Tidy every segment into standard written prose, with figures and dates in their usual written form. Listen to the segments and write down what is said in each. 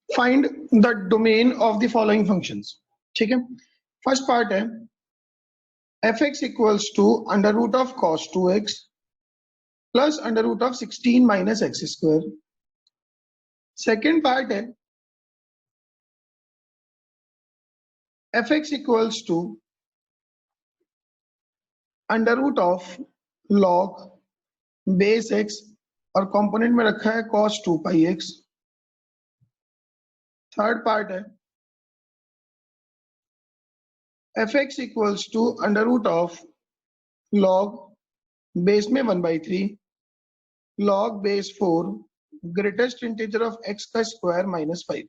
Find the domain of the following functions. ठीक है, first part है F x equals to under root of cos 2x plus under root of 16 minus x square. Second part है F x equals to under root of log base x और component में रखा है cos 2 pi x. Third part है F x equals to under root of log base में 1/3 log base 4 greatest integer of x का square minus 5।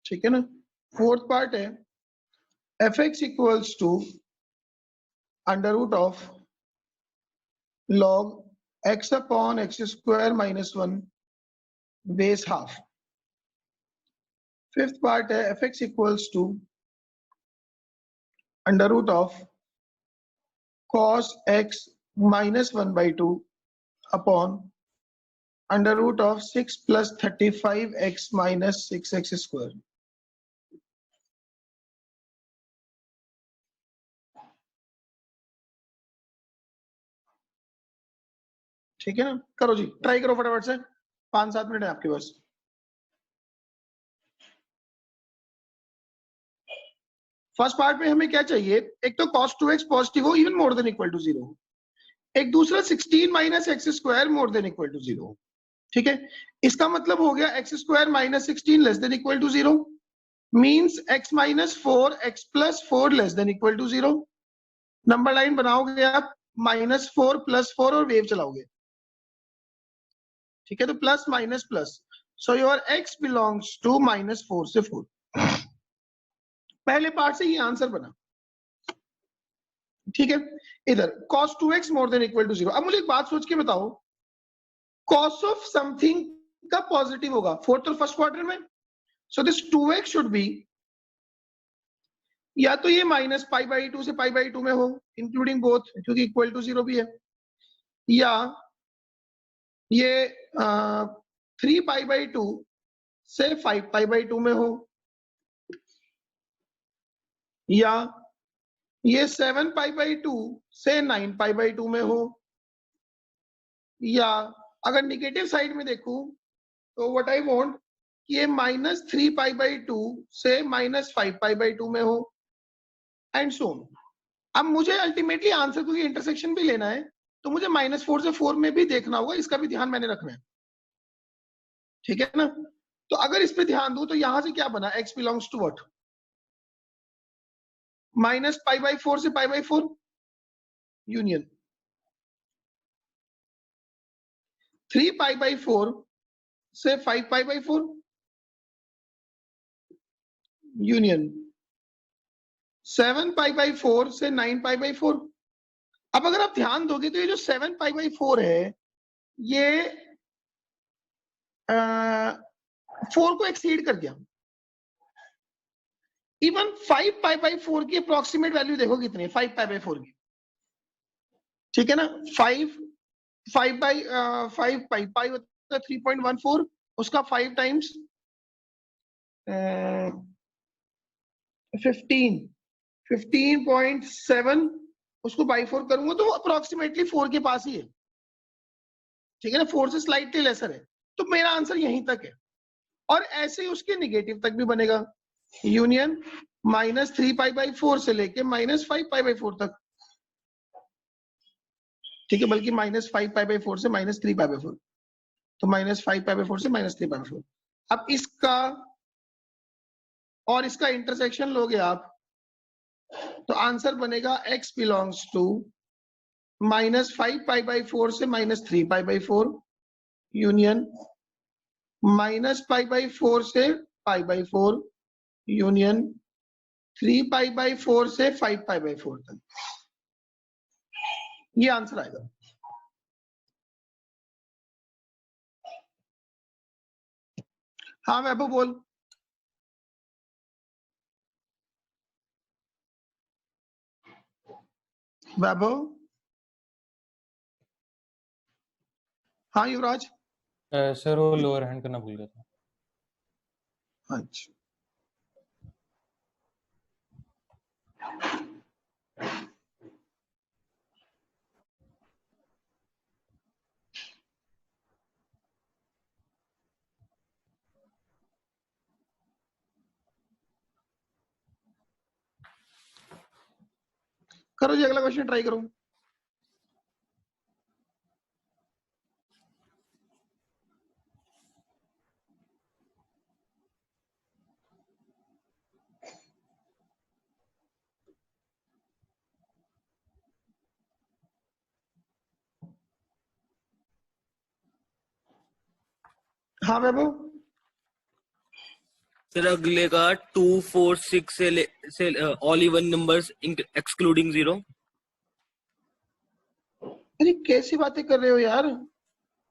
ठीक है ना। फोर्थ पार्ट है F x equals to under root of log x upon x square minus 1 base half. Fifth part है F x equals to under root of cos x minus 1/2 upon under root of 6 plus 35x minus 6x square। ठीक है ना, करो जी, try करो फटाफट से, 5-7 minute है आपके पास। फर्स्ट पार्ट में हमें क्या चाहिए, एक तो cos 2x पॉजिटिव हो even more than equal to 0, एक दूसरा 16 minus x square more than equal to 0। ठीक है, इसका मतलब हो गया x square minus 16 less than equal to 0 means x minus 4 x plus 4 less than equal to 0। Number line बनाओगे आप -4 +4 और वेव चलाओगे। ठीक है, तो plus minus plus, so your x belongs to -4 से 4। पहले पार्ट से ये आंसर बना। ठीक है, इधर cos 2x more than equal to 0। अब मुझे एक बात सोच के बताओ, cos ऑफ समथिंग का पॉजिटिव होगा फोर्थ और फर्स्ट क्वार्टर में, so this 2x should be या तो ये -π/2 से π/2 में हो इंक्लूडिंग बोथ क्योंकि इक्वल टू 0 भी है, या ये 3π/2 से 5π/2 में हो, या ये 7π/2 से 9π/2 में हो, या अगर निगेटिव साइड में देखूं तो व्हाट आई वांट कि ये -3π/2 से -5π/2 में हो एंड सो ऑन। अब मुझे अल्टीमेटली आंसर क्योंकि इंटरसेक्शन भी लेना है तो मुझे -4 से 4 में भी देखना होगा, इसका भी ध्यान मैंने रखना है। ठीक है ना, तो अगर इस पे ध्यान दूं तो यहां से क्या बना, x बिलोंग्स टू व्हाट, -π/4 से π/4 यूनियन 3π/4 से 5π/4 यूनियन 7π/4 से 9π/4। अब अगर आप ध्यान दोगे तो ये जो 7π/4 है ये 4 को एक्सीड कर गया। इवन 5π/4 की अप्रोक्सीमेट वैल्यू देखो कितनी है 5π/4 की। ठीक है ना, 5 पाई होता है 3.14, उसका 5 टाइम्स 15.7 उसको बाई 4 करूंगा तो अप्रोक्सीमेटली 4 के पास ही है। ठीक है ना, 4 से स्लाइटली लेसर है, तो मेरा आंसर यहीं तक है। और ऐसे ही उसके निगेटिव तक भी बनेगा, यूनियन -3π/4 से लेके -5π/4 तक। ठीक है, बल्कि -5π/4 से -3π/4, तो -5π/4 से -3π/4। अब इसका और इसका इंटरसेक्शन लोगे आप तो आंसर बनेगा x बिलोंग्स टू -5π/4 से -3π/4 यूनियन -π/4 से π/4 यूनियन 3π/4 से 5π/4 तक। ये आंसर आएगा। हाँ वैभव बोल। वैभव, हाँ युवराज। सर वो लोअर हैंड करना भूल गया था। अच्छा, करो जी, अगला क्वेश्चन ट्राई करो। हाँ वैभव, सर अगले का 2, 4, 6 से ऑल इवन नंबर्स एक्सक्लूडिंग 0। अरे कैसी बातें कर रहे हो यार?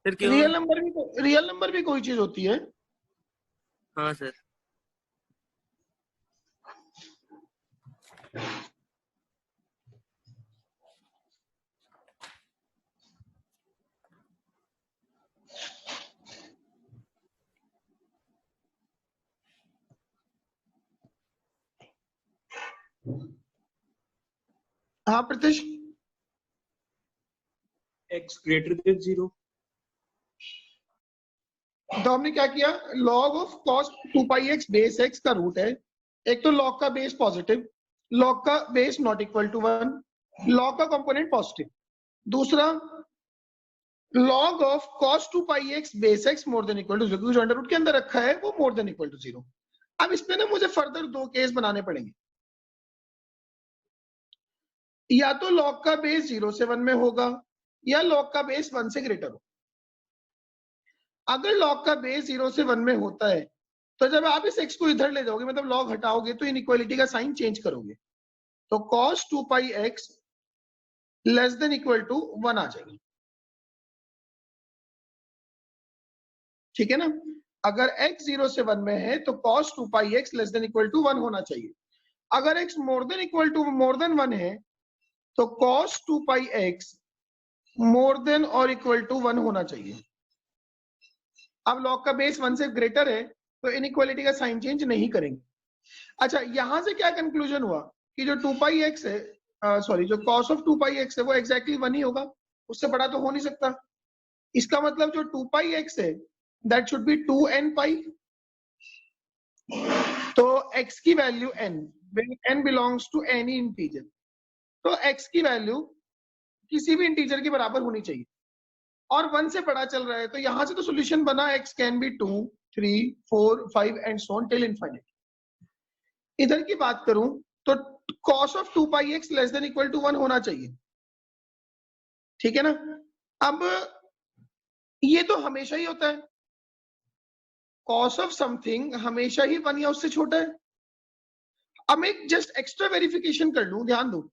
सर क्यों? रियल नंबर भी कोई चीज होती है। हाँ सर। हाँ प्रीतिश, x greater than 0। तो हमने क्या किया, log of cos 2 pi x base x का रूट है। एक तो log का बेस पॉजिटिव, log का base not equal to 1, log का कंपोनेंट पॉजिटिव। दूसरा log of cos 2 pi x base x more than equal to 0, जो अंडर रूट के अंदर रखा है वो मोर देन इक्वल टू 0। अब इसमें ना मुझे फर्दर दो केस बनाने पड़ेंगे। या तो log का बेस 0 से 1 में होगा, या log का बेस 1 से ग्रेटर हो। अगर log का बेस 0 से 1 में होता है तो जब आप इस x को इधर ले जाओगे, मतलब log हटाओगे, तो इनइक्वालिटी का साइन चेंज करोगे, तो cos 2 pi x less than equal to 1 आ जाएगी। ठीक है ना? अगर x 0 से 1 में है तो cos 2 pi x less than equal to 1 होना चाहिए। अगर x मोर देन 1 है तो cos 2 pi x more then और इक्वल टू 1 होना चाहिए। अब log का बेस 1 से ग्रेटर है तो इनइक्वालिटी का साइन चेंज नहीं करेंगे। अच्छा, यहां से क्या कंक्लूजन हुआ कि जो 2 पाई x है, सॉरी, जो cos ऑफ 2 पाई x है वो एग्जैक्टली 1 ही होगा, उससे बड़ा तो हो नहीं सकता। इसका मतलब जो 2 पाई x है दैट शुड बी 2n पाई। तो x की value n, when n belongs to any integer, तो x की वैल्यू किसी भी इंटीजर के बराबर होनी चाहिए और 1 से बड़ा चल रहा है, तो यहां से तो सॉल्यूशन बना x can be 2, 3, 4, 5 and so on till infinite. इधर की बात करूं तो cos of 2 pi x less than equal to 1 होना चाहिए। ठीक है ना? अब ये तो हमेशा ही होता है, cos ऑफ समथिंग हमेशा ही 1 या उससे छोटा है। अब मैं जस्ट एक्स्ट्रा वेरिफिकेशन कर लूं, ध्यान दो,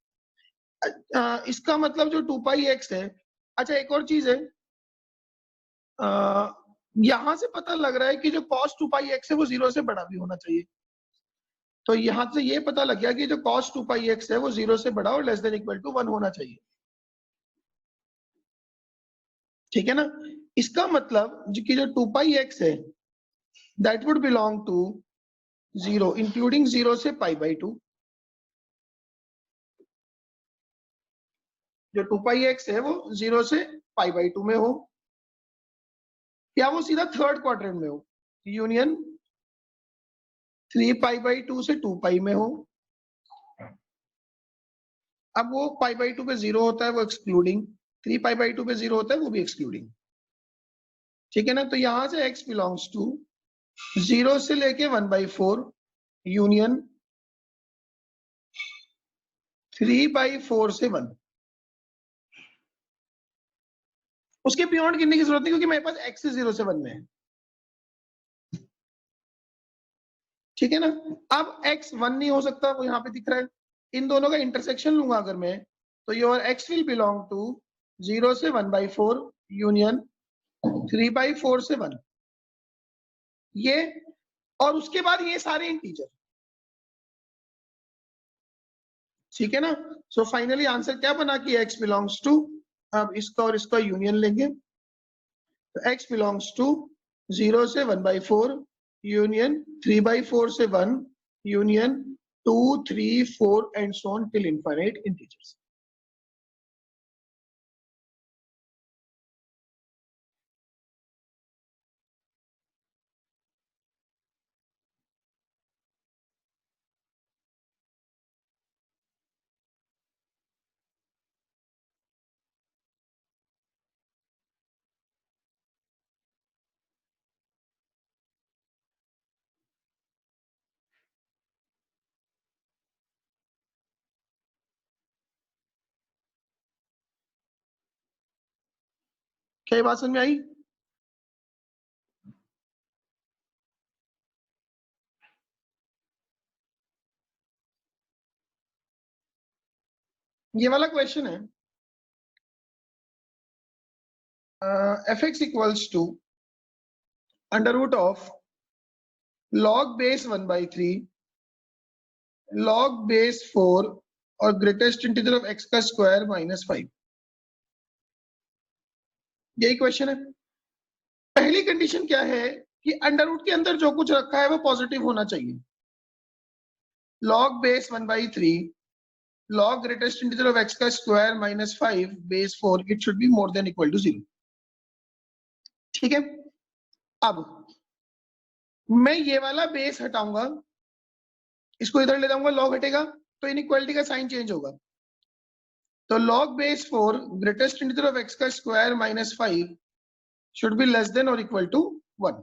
इसका मतलब जो 2 पाई x है। अच्छा, एक और चीज है, यहां से पता लग रहा है कि जो cos 2 पाई x है वो 0 से बड़ा भी होना चाहिए। तो यहां से ये पता लग गया कि जो cos 2 पाई x है वो 0 से बड़ा और लेस देन इक्वल टू 1 होना चाहिए। ठीक है ना? इसका मतलब कि जो 2 पाई x है that would belong to 0 including 0 से पाई बाई 2। जो 2 पाई x है वो 0 से पाई बाई 2 में हो, या वो सीधा थर्ड क्वाड्रेंट में हो, यूनियन 3 पाई बाई 2 से 2 पाई में हो। अब वो पाई बाई 2 पे 0 होता है वो एक्सक्लूडिंग, 3 पाई बाई 2 पे 0 होता है वो भी एक्सक्लूडिंग। ठीक है ना? तो यहां से x बिलोंग्स टू 0 से लेके 1/4 यूनियन 3/4 से 1। उसके बियॉन्ड गिनने की जरूरत नहीं क्योंकि मेरे पास x से 0 से 1 में है। ठीक है ना? अब x 1 नहीं हो सकता, वो यहाँ पे दिख रहा है। इन दोनों का इंटरसेक्शन लूंगा अगर मैं, तो your x will belong to 0 से 1/4 यूनियन 3/4 से 1, ये, और उसके बाद ये सारे इंटीजर। ठीक है ना? सो फाइनली आंसर क्या बना कि x बिलोंग्स टू, अब इसका और इसका यूनियन लेंगे तो x बिलोंग्स टू 0 से 1/4 यूनियन 3/4 से 1 union 2 3 4 and so on till infinite integers. क्या ये बात समझ में आई? ये वाला क्वेश्चन है fx equals to under root of log base 1/3 log base 4 और ग्रेटेस्ट इंटीजर ऑफ x का स्क्वायर -5। यही क्वेश्चन है। पहली कंडीशन क्या है कि अंडर रूट के अंदर जो कुछ रखा है वो पॉजिटिव होना चाहिए। log base 1/3 log greatest integer of x का square -5 base 4 it should be more than equal to 0। ठीक है, अब मैं ये वाला बेस हटाऊंगा, इसको इधर ले जाऊंगा, log हटेगा तो इनइक्वालिटी का साइन चेंज होगा। तो log base 4 greatest integer of x का square -5 should be less than और इक्वल टू 1।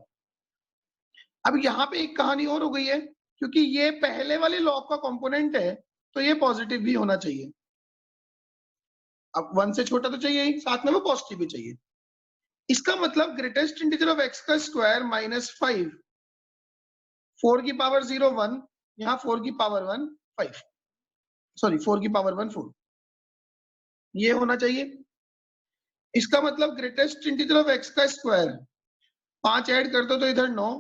अब यहाँ पे एक कहानी और हो गई है, क्योंकि ये पहले वाले log का कंपोनेंट है तो ये पॉजिटिव भी होना चाहिए। अब 1 से छोटा तो चाहिए ही, साथ में वो पॉजिटिव भी चाहिए। इसका मतलब ग्रेटेस्ट इंटीजर ऑफ x का स्क्वायर -5 4 की पावर 0 1, यहाँ 4 की पावर 1 5, सॉरी 4 की पावर 1 4, ये होना चाहिए। इसका मतलब ग्रेटेस्ट इंटीजर ऑफ x का स्क्वायर 5 ऐड कर दो तो इधर 9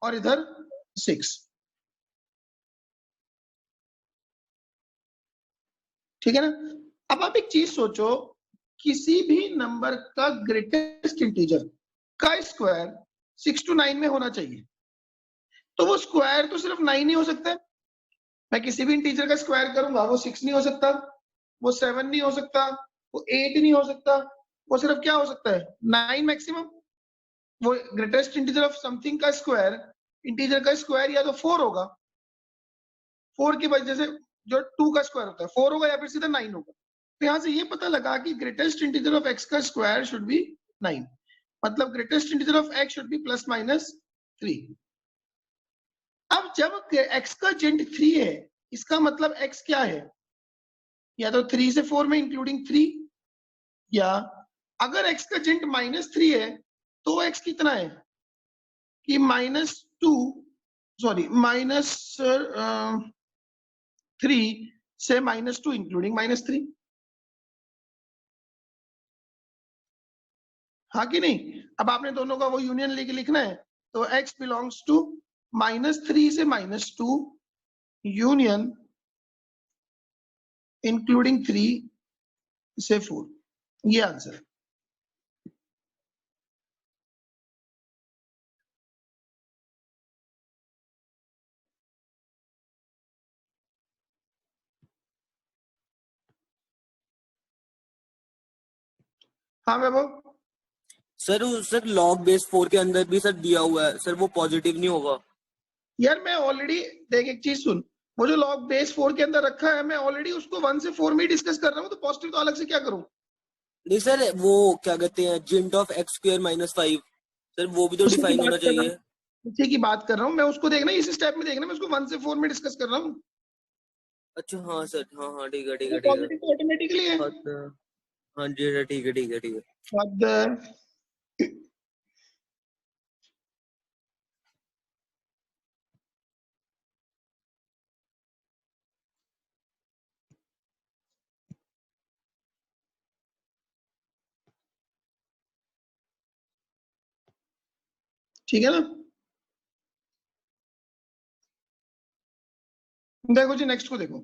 और इधर 6। ठीक है ना? अब आप एक चीज सोचो, किसी भी नंबर का ग्रेटेस्ट इंटीजर का स्क्वायर 6 to 9 में होना चाहिए, तो वो स्क्वायर तो सिर्फ 9 ही हो सकता है। मैं किसी भी इंटीजर का स्क्वायर करूंगा वो 6 नहीं हो सकता, वो 7 नहीं हो सकता, वो 8 नहीं हो सकता, वो सिर्फ क्या हो सकता है 9 मैक्सिमम। वो ग्रेटेस्ट इंटीजर ऑफ समथिंग का स्क्वायर, इंटीजर का स्क्वायर या तो 4 होगा, 4 की वजह से जो 2 का स्क्वायर होता है 4 होगा, या फिर सीधा 9 होगा। तो यहाँ से ये पता लगा कि ग्रेटेस्ट इंटीजर ऑफ x का स्क्वायर शुड बी 9, मतलब greatest integer of x should be +-3। अब जब x का जेंट 3 है, इसका मतलब x क्या है, या तो 3 से 4 में इंक्लूडिंग 3, या अगर x का जेंट -3 है तो x कितना है कि -2 सॉरी -3 से -2 इंक्लूडिंग -3। हाँ कि नहीं? अब आपने दोनों का वो यूनियन लेके लिखना है, तो x बिलोंग्स टू -3 से -2 यूनियन इंक्लूडिंग 3 से 4, ये आंसर। हाँ वैभव? सर log बेस 4 के अंदर भी सर दिया हुआ है सर, वो पॉजिटिव नहीं होगा। यार मैं ऑलरेडी देख, एक चीज सुन, वो जो log बेस 4 के अंदर रखा है मैं ऑलरेडी उसको 1 से 4 में ही डिस्कस कर रहा हूँ, तो पॉजिटिव तो अलग से क्या करूँ? नहीं सर, वो क्या कहते हैं जेंट ऑफ x स्क्वायर -5, सर वो भी तो उसी की डिफाइन बात होना कर रहा चाहिए। हूँ, उसी की बात कर रहा हूँ मैं, उसको देखना इस स्टेप में देखना, मैं उसको 1 से 4 में डिस्कस कर रहा हूँ। अच्छा हाँ सर, हाँ हाँ ठीक है ठीक वो है ठीक है। पॉजिटिव तो ऑटोमेटिकली है। हाँ जी सर, ठीक है ठीक है ठीक है। अब ठीक है ना? देखो जी नेक्स्ट को देखो।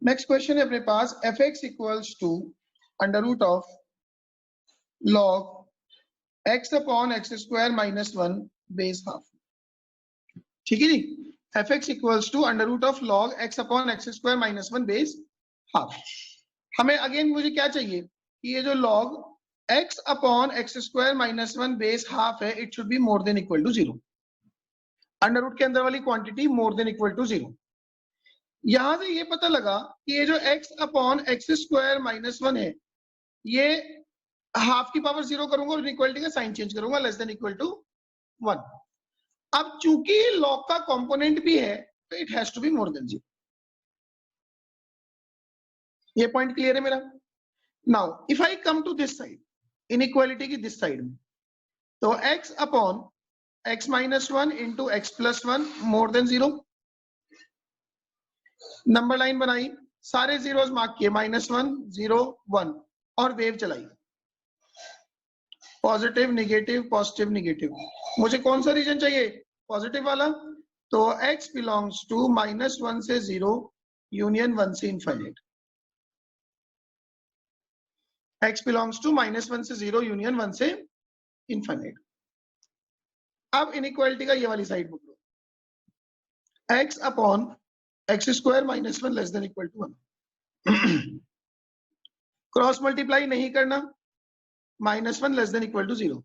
नेक्स्ट क्वेश्चन है अपने पास f x equals to under root of log x upon x square minus one base half. ठीक है जी, f x equals to under root of log x upon x square minus one base half. हमें again मुझे क्या चाहिए कि ये जो log x upon x square minus one base half है, it should be more than equal to zero. Under root के अंदर वाली quantity more than equal to zero. यहां से ये पता लगा कि ये जो x upon x square minus one है, ये हाफ की पावर जीरो करूंगा और इक्वलिटी का साइन चेंज करूंगा, less than equal to one. अब चूंकि लॉग का कंपोनेंट भी है तो it has to be more than zero. ये पॉइंट क्लियर है मेरा? Now if I come to this side, inequality की दिस साइड में, तो x upon x minus one into x plus one more than zero. Number line बनाई, सारे zeros mark किए, minus one zero one, और wave चलाई, positive negative positive negative. मुझे कौन सा रीजन चाहिए? पॉजिटिव वाला। तो x belongs to minus one से जीरो यूनियन वन से infinite. x belongs to minus one से जीरो यूनियन वन से इंफाइनाइट। अब इनइक्वालिटी का ये वाली साइड पकड़ो, x upon x square minus one less than equal to one. Cross multiply नहीं करना, minus one less than equal to zero.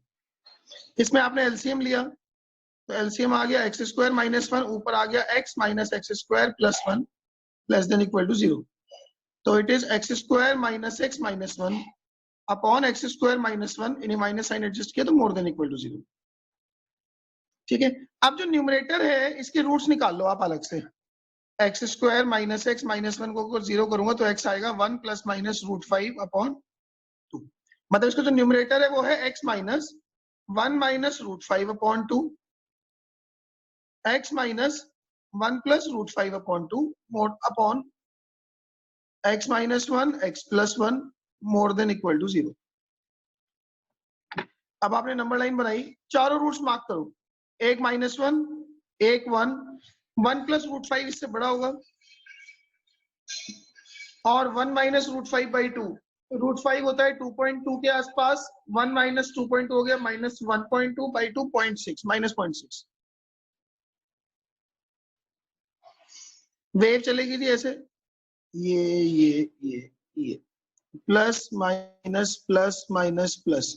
इसमें आपने एलसीएम लिया तो एलसीएम आ गया एक्स स्क्वायर माइनस वन, ऊपर आ गया x minus x square plus one less than equal to zero. तो it is x square minus x minus one upon x square minus one, इन्हें माइनस साइन एडजस्ट किया तो more than equal to zero. ठीक है, अब जो numerator है इसके रूट्स निकाल लो आप अलग से। X square minus x minus one को जीरो करूंगा तो x आएगा one plus minus root five upon two. मतलब इसका जो न्यूमरेटर है वो है x minus one minus root five upon two, x minus one plus root five upon two more upon x minus one x plus one more than equal to zero. अब आपने number line बनाई, चारों roots mark करो, एक minus one एक one, one plus root five इससे बड़ा होगा, और one minus root five by two, root five होता है 2.2 के आसपास, वन माइनस 2.2 हो गया माइनस 1.2 बाई 2.6 माइनस 0.6। वेव चलेगी थी ऐसे, ये plus minus plus minus plus.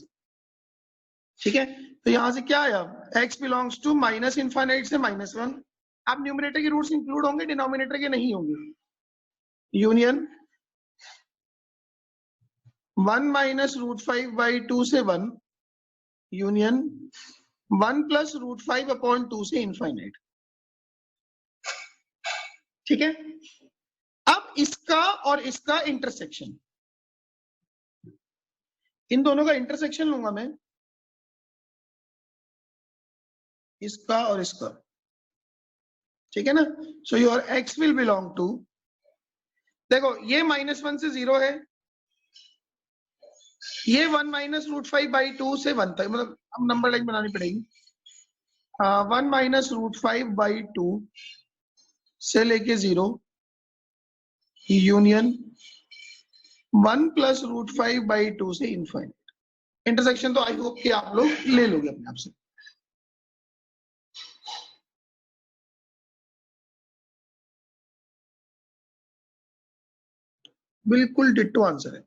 ठीक है, तो यहां से क्या आया, x belongs to minus infinite से माइनस वन। अब न्यूमरेटर के रूट्स इंक्लूड होंगे, डिनोमिनेटर के नहीं होंगे। Union one minus root five by two से one, union one plus root five upon two से इनफाइनाइट। ठीक है, अब इसका और इसका इंटरसेक्शन, इन दोनों का इंटरसेक्शन लूंगा मैं, इसका और इसका। ठीक है ना, so your x will belong to, देखो ये माइनस वन से जीरो है, ये one minus root five by two से वन तक, मतलब अब नंबर लाइन बनानी पड़ेगी। One minus root five by two से लेके zero, union one plus root five by two से इनफाइनाइट। इंटरसेक्शन तो आई होप कि आप लोग ले लोगे अपने आप से। बिल्कुल डिट्टो आंसर है।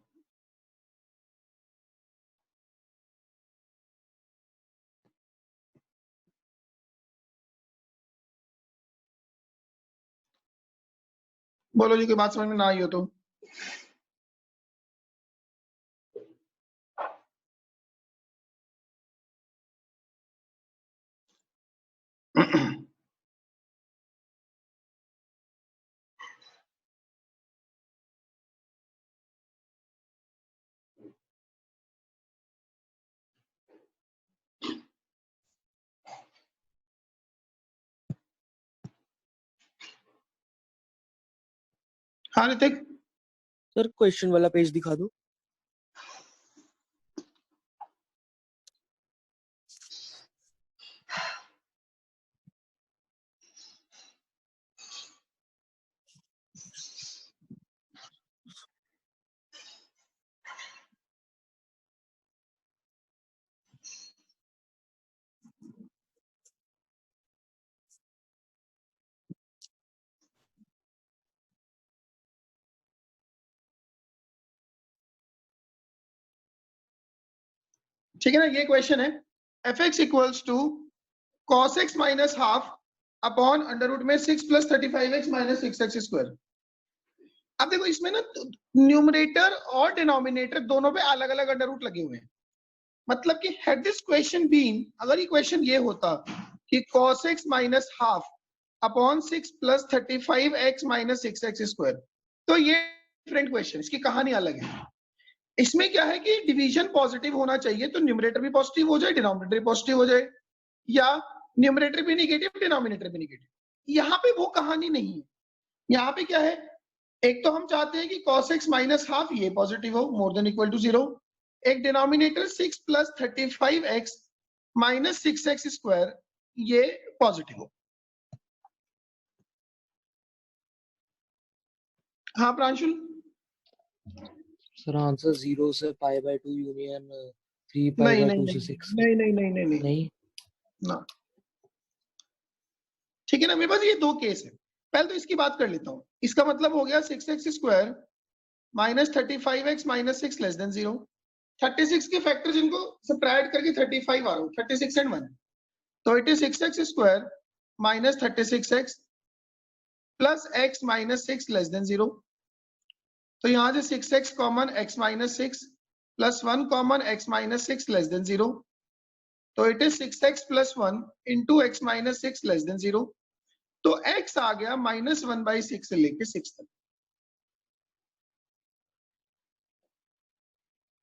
बोलो जी, कोई बात समझ में ना आई हो तो। हाँ ऋतिक, सर क्वेश्चन वाला पेज दिखा दो। ठीक है ना, ये क्वेश्चन है F x equals to cos x minus half upon under root में 6 plus 35x minus 6x square. अब देखो इसमें ना न्यूमरेटर और डिनोमिनेटर दोनों पे अलग अलग अंडर रूट लगे हुए हैं, मतलब कि हैड दिस क्वेश्चन बीन, अगर ये क्वेश्चन ये होता कि cos x minus half upon 6 plus 35x minus 6x square, तो ये डिफरेंट क्वेश्चन, इसकी कहानी अलग है। इसमें क्या है कि डिवीजन पॉजिटिव होना चाहिए, तो न्यूमरेटर भी पॉजिटिव हो जाए, डिनोमिनेटर भी पॉजिटिव हो जाए, या न्यूमरेटर भी नेगेटिव डिनोमिनेटर भी नेगेटिव। यहाँ पे वो कहानी नहीं है। यहाँ पे क्या है, एक तो हम चाहते हैं कि cos x माइनस हाफ ये पॉजिटिव हो, मोर देन इक्वल टू 0, एक denominator 6 plus 35x minus 6x square ये पॉजिटिव हो। हाँ प्रांशुल, सर आंसर 0 से पाई बाय 2 यूनियन 3 पाई नहीं बाय नहीं 2 से नहीं 6 नहीं नहीं नहीं नहीं नहीं नहीं ना, ठीक है ना। मेरे पास ये दो केस है, पहले तो इसकी बात कर लेता हूँ। इसका मतलब हो गया 6x square minus 35x minus 6 less than 0। 36 के फैक्टर जिनको सब्ट्रैक्ट करके 35 आ रहा हूँ, 36 एंड 1, तो it is 6x square minus 36x plus x minus 6 less than 0। तो यहाँ से 6x common x minus 6 plus 1 common x minus 6 less than 0, तो it is 6x plus 1 into x minus 6 less than 0। तो x आ गया -1/6 से लेके 6 तक,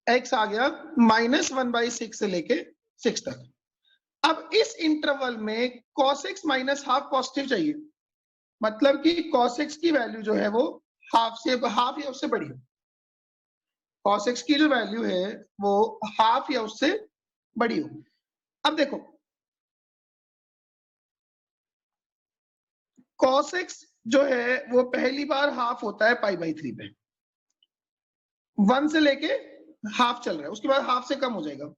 x आ गया -1/6 से लेके 6 तक। अब इस इंटरवल में cos x minus half positive चाहिए, मतलब कि cos x की वैल्यू जो है वो हाफ या उससे बड़ी है। cos x की जो वैल्यू है वो हाफ या उससे बड़ी हो। अब देखो cos x जो है वो पहली बार हाफ होता है π/3 पे, 1 से लेके हाफ चल रहा है, उसके बाद हाफ से कम हो जाएगा।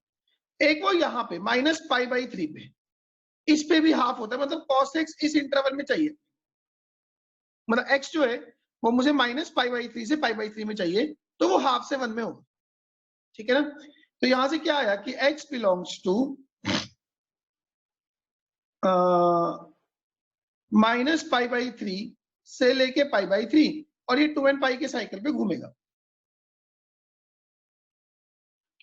एक वो यहाँ पे -π/3 पे, इस पे भी हाफ होता है, मतलब cos x इस इंटरवल में चाहिए, मतलब x जो है वो मुझे -π/3 से π/3 में चाहिए, तो वो हाफ से 1 में होगा। ठीक है ना, तो यहां से क्या आया कि x बिलोंग्स टू -π/3 से लेके π/3, और ये 2n पाई के साइकिल पे घूमेगा।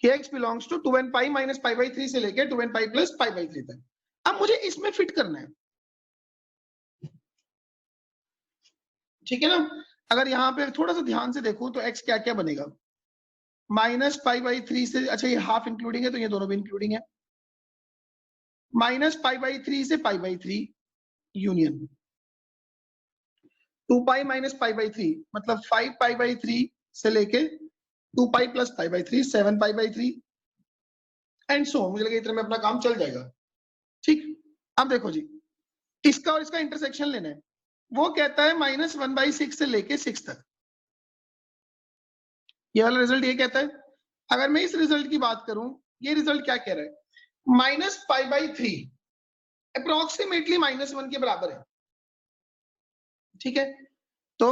कि x belongs to 2n pi minus π/3 से लेके 2n पाई प्लस π/3 तक। अब मुझे इसमें फिट करना है, ठीक है ना। अगर यहाँ पे थोड़ा सा ध्यान से देखूं तो x क्या क्या बनेगा, -π/3 से, अच्छा ये हाफ इंक्लूडिंग है तो ये दोनों भी इंक्लूडिंग है, -π/3 से π/3 यूनियन 2 पाई माइनस π/3, मतलब 5 π/3 से लेके 2 पाई प्लस π/3 7 π/3 एंड सो, मुझे लगा इतना में अपना काम चल जाएगा। ठीक, अब देखो जी, इसका और इसका इंटरसेक्शन लेना है। वो कहता है -1/6 से लेके 6 तक, ये वाला रिजल्ट ये कहता है। अगर मैं इस रिजल्ट की बात करूं, ये रिजल्ट क्या कह रहा है, -π/3 अप्रोक्सीमेटली -1 के बराबर है। ठीक है, तो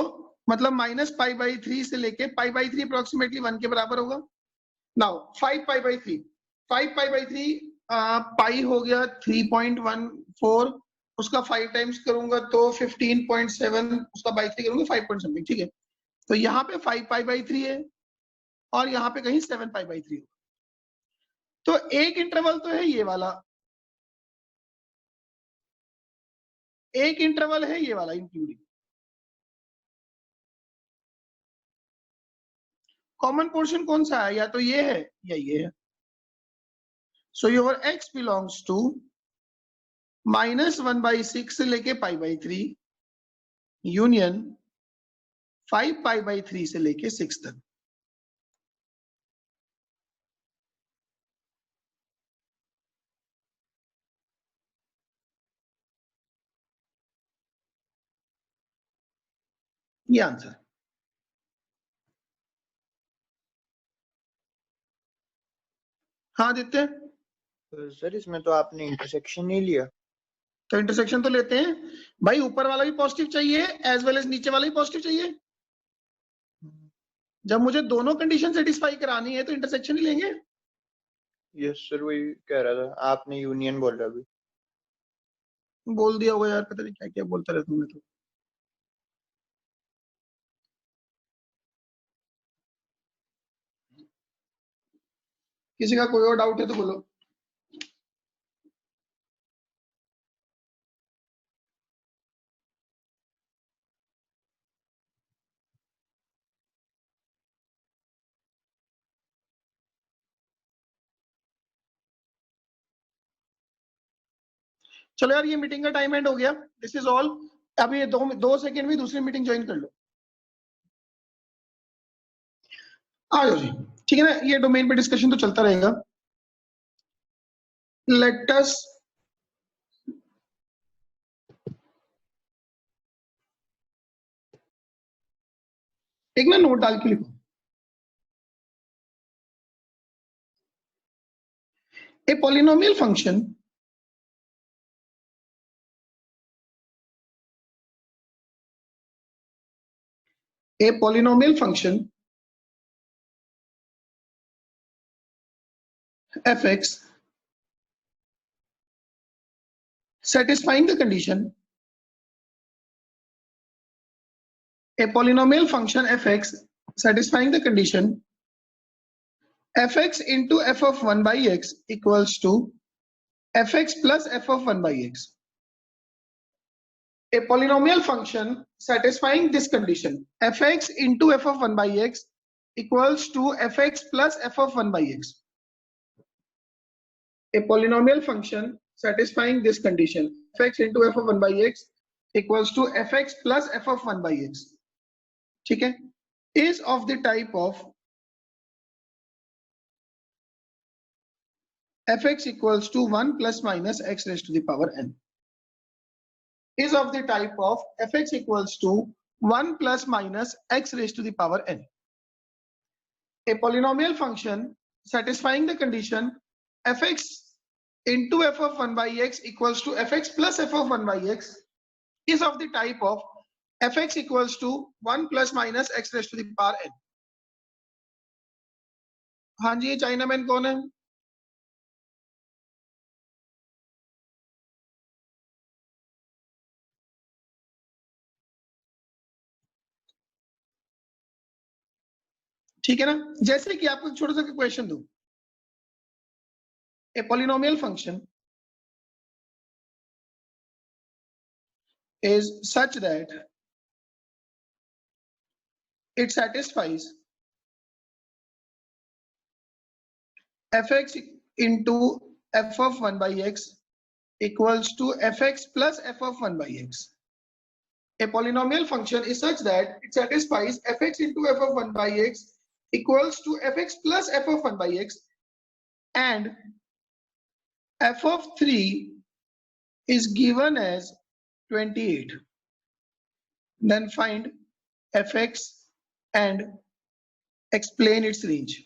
मतलब -π/3 से लेके π/3 अप्रोक्सीमेटली 1 के बराबर होगा। नाउ 5π/3, 5π/3 पाई हो गया 3.14, उसका 5 टाइम्स करूंगा तो 15.7, उसका बाई 3 करूंगा 5 पॉइंट समथिंग। ठीक है, तो यहाँ पे 5π/3 है और यहाँ पे कहीं 7π/3 होगा। तो एक इंटरवल तो है ये वाला, एक इंटरवल है ये वाला इंक्लूडिंग। कॉमन पोर्शन कौन सा है, या तो ये है या ये है। So your x belongs to -1/6 से लेके π/3 यूनियन 5π/3 से लेके 6 तक। ये आंसर। हाँ आदित्य, सर इसमें तो आपने इंटरसेक्शन नहीं लिया। तो इंटरसेक्शन तो लेते हैं भाई, ऊपर वाला भी पॉजिटिव चाहिए एज वेल एज नीचे वाला भी पॉजिटिव चाहिए। जब मुझे दोनों कंडीशन सेटिस्फाई करानी है तो इंटरसेक्शन ही लेंगे। यस सर, वही कह रहा था, आपने यूनियन बोला अभी। बोल दिया होगा यार, पता नहीं क्या क्या बोलता रहता हूँ मैं तो। किसी का कोई और डाउट है तो बोलो। चलो यार, ये मीटिंग का टाइम एंड हो गया। This is all. अभी ये 2 सेकंड में दूसरी मीटिंग ज्वाइन कर लो। आ जाओ जी। ठीक है ना, ये डोमेन पे डिस्कशन तो चलता रहेगा। लेट अस एक ना नोट डाल के लिखो। A polynomial function fx satisfying the condition, a polynomial function fx satisfying the condition fx into f of 1 by x equals to fx plus f of 1 by x. A polynomial function satisfying this condition fx into f of 1 by x equals to fx plus f of 1 by x. A polynomial function satisfying this condition fx into f of 1 by x equals to fx plus f of 1 by x, ठीक है, is of the type of fx equals to 1 plus minus x raised to the power n, is of the type of fx equals to 1 plus minus x raised to the power n. A polynomial function satisfying the condition fx into f of 1 by x equals to fx plus f of 1 by x is of the type of fx equals to 1 plus minus x raised to the power n. हाँ जी, ये China man कौन है? ठीक है ना, जैसे कि आपको एक छोटा सा क्वेश्चन दूं, a polynomial function is such that it satisfies fx into f of 1 by x equals to fx plus f of 1 by x. A polynomial function is such that it satisfies fx into f of 1 by x equals to fx plus f of 1 by x, and f of 3 is given as 28. Then find fx and explain its range.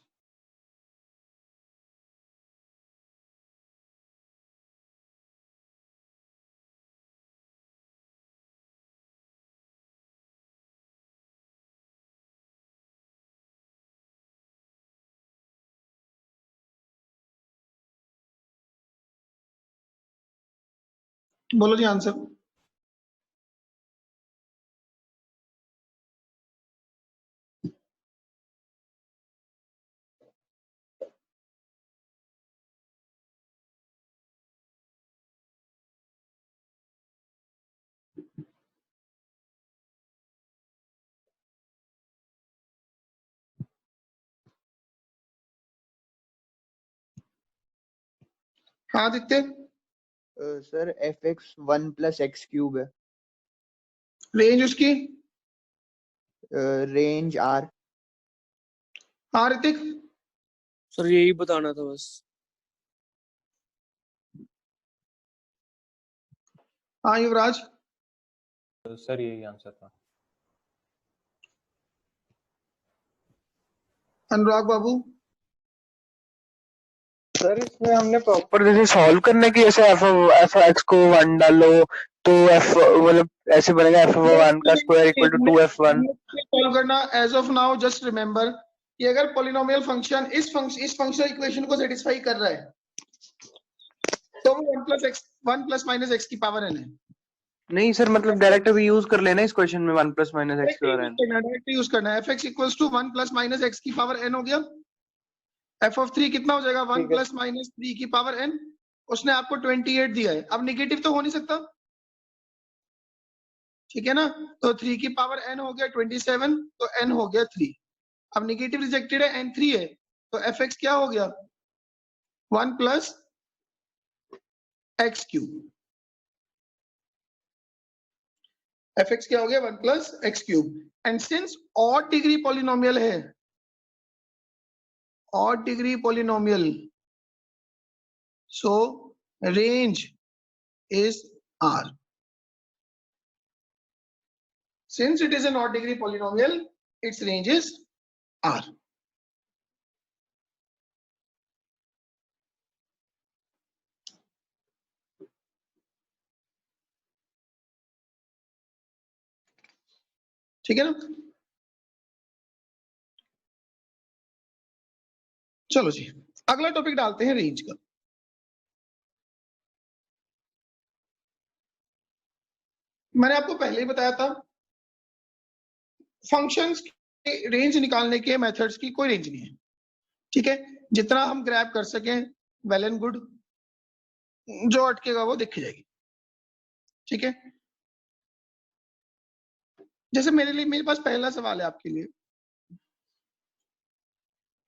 बोलो जी answer. हाँ Aditya, sir fx 1 plus x cube है, range उसकी। Range r। हाँ Hrithik. Sir यही बताना था बस। हाँ युवराज। सर यही आंसर था। अनुराग बाबू। सर इसमें हमने प्रॉपर जैसे सॉल्व करने की, जैसे एफ एक्स को 1 डालो तो एफ मतलब ऐसे बनेगा f of 1 का square equal to 2f1। Solve करना as of now, just remember कि अगर पॉलिनोमियल फंक्शन इस फंक्शनल इक्वेशन को सेटिस्फाई कर रहा है तो वो 1 प्लस माइनस एक्स की पावर एन है। नहीं सर, मतलब डायरेक्ट अभी यूज कर लेना इस क्वेश्चन में 1 प्लस माइनस एक्स की पावर n। डायरेक्ट यूज करना है। fx equals to 1 plus minus x की पावर n हो गया। f ऑफ 3 कितना हो जाएगा 1 प्लस माइनस 3 की पावर n। उसने आपको 28 दिया है, अब निगेटिव तो हो नहीं सकता, ठीक है ना, तो 3 की पावर n हो गया 27, तो n हो गया 3। अब निगेटिव रिजेक्टेड है, n 3 है, तो fx क्या हो गया 1 प्लस एक्स क्यूब। fx क्या हो गया 1 plus x cube. And since odd degree polynomial है, odd degree polynomial, so range is R. Since it is an odd degree polynomial, its range is R. ठीक है ना, चलो जी अगला टॉपिक डालते हैं रेंज का। मैंने आपको पहले ही बताया था फंक्शंस के रेंज निकालने के मेथड्स की कोई रेंज नहीं है, ठीक है, जितना हम ग्रैब कर सकें वेल एंड गुड, जो अटकेगा वो दिख जाएगी, ठीक है। जैसे मेरे पास पहला सवाल है आपके लिए,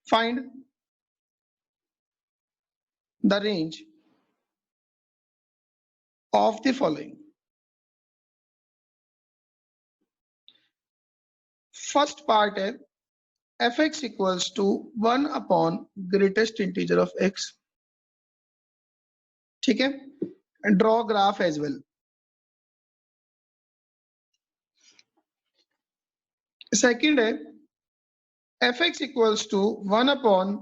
find the range of the following. First part है fx equals to 1 upon greatest integer of x, ठीक है, draw graph as well. Second है fx equals to 1 upon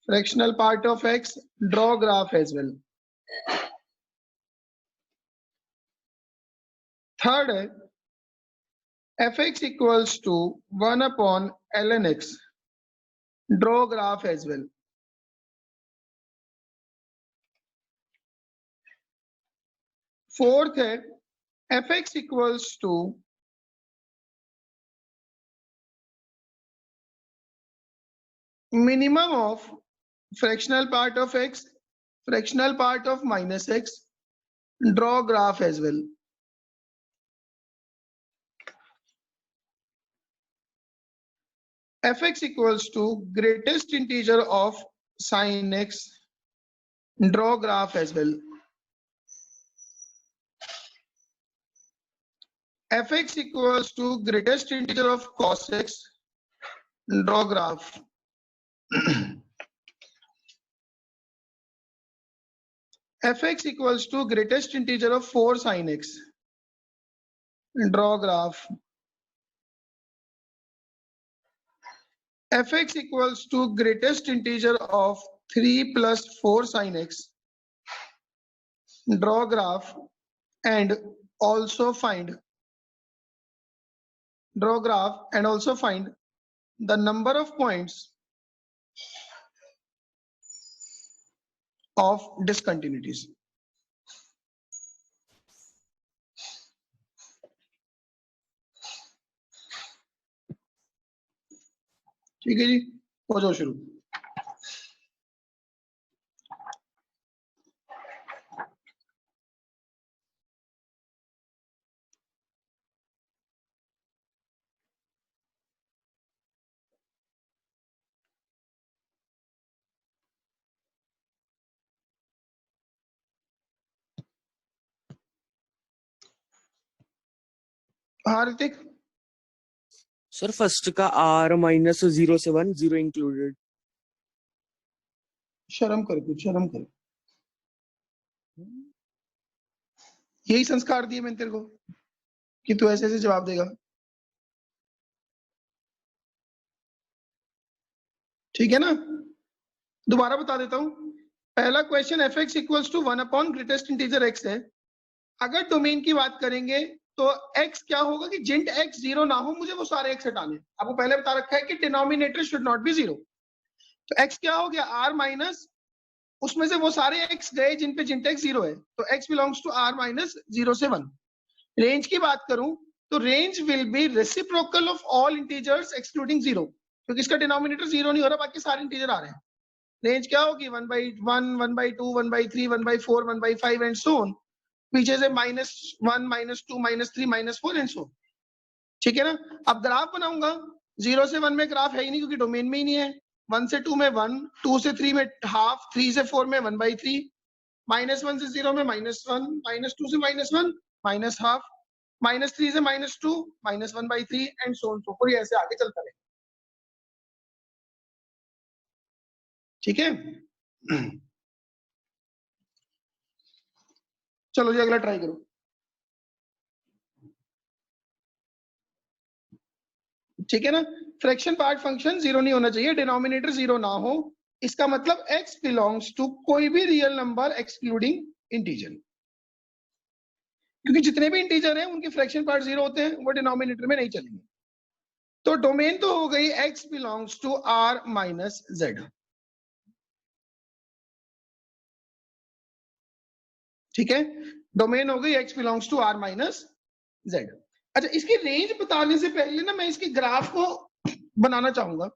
fractional part of x, draw graph as well. Third है fx equals to 1 upon ln x, draw graph as well. Fourth है fx equals to minimum of fractional part of x, fractional part of minus x, draw graph as well. fx equals to greatest integer of sin x, draw graph as well. fx equals to greatest integer of cos x, draw graph. fx equals to greatest integer of 4 sin x, draw graph. fx equals to greatest integer of 3 plus 4 sin x, draw graph, and also find the number of points of discontinuities. ठीक है जी, हो जाओ शुरू। हाँ Hrithik, sir first का R minus 0 से 1, 0 included. शर्म कर, कुछ शर्म कर। यही संस्कार दिए मैंने तेरे को कि तू ऐसे ऐसे जवाब देगा, ठीक है ना। दोबारा बता देता हूं, पहला question fx equals to 1 upon greatest integer x है। अगर डोमेन की बात करेंगे तो x क्या होगा कि जिंट x 0 ना हो, मुझे वो सारे x हटाने हैं। आपको पहले बता रखा है कि डिनोमिनेटर शुड नॉट बी 0। तो x क्या हो गया, r माइनस, उसमें से वो सारे x गए जिन पे जिंट x 0 है, तो x belongs to r minus 0 से 1। रेंज की बात करूं तो range will be reciprocal of all integers excluding 0, क्योंकि इसका डिनोमिनेटर 0 नहीं हो रहा, बाकी सारे इंटीजर आ रहे हैं। रेंज क्या होगी, 1/1, 1/2, 1/3, 1/4, 1/5 एंड सो ऑन। पीछे से -1, -2, -3, -4 एंड सो। ठीक है ना। अब ग्राफ बनाऊंगा, 0 से 1 में ग्राफ है ही नहीं क्योंकि डोमेन में ही नहीं है। 1 से 2 में 1, 2 से 3 में हाफ, 3 से 4 में 1/3, -1 से 0 में -1, -2 से -1 माइनस हाफ, -3 से -2 -1/3 and so on so fourth, ऐसे आगे चलता रहेगा। ठीक है। चलो जी अगला ट्राई करो। ठीक है ना। फ्रैक्शन पार्ट फंक्शन 0 नहीं होना चाहिए, डिनोमिनेटर 0 ना हो, इसका मतलब x बिलोंग्स टू कोई भी रियल नंबर एक्सक्लूडिंग इंटीजर, क्योंकि जितने भी इंटीजर हैं उनके फ्रैक्शन पार्ट 0 होते हैं, वो डिनोमिनेटर में नहीं चलेंगे। तो डोमेन तो हो गई x belongs to r minus z। ठीक है, डोमेन हो गई x belongs to r minus z। अच्छा, इसकी रेंज बताने से पहले ना मैं इसके ग्राफ को बनाना चाहूंगा।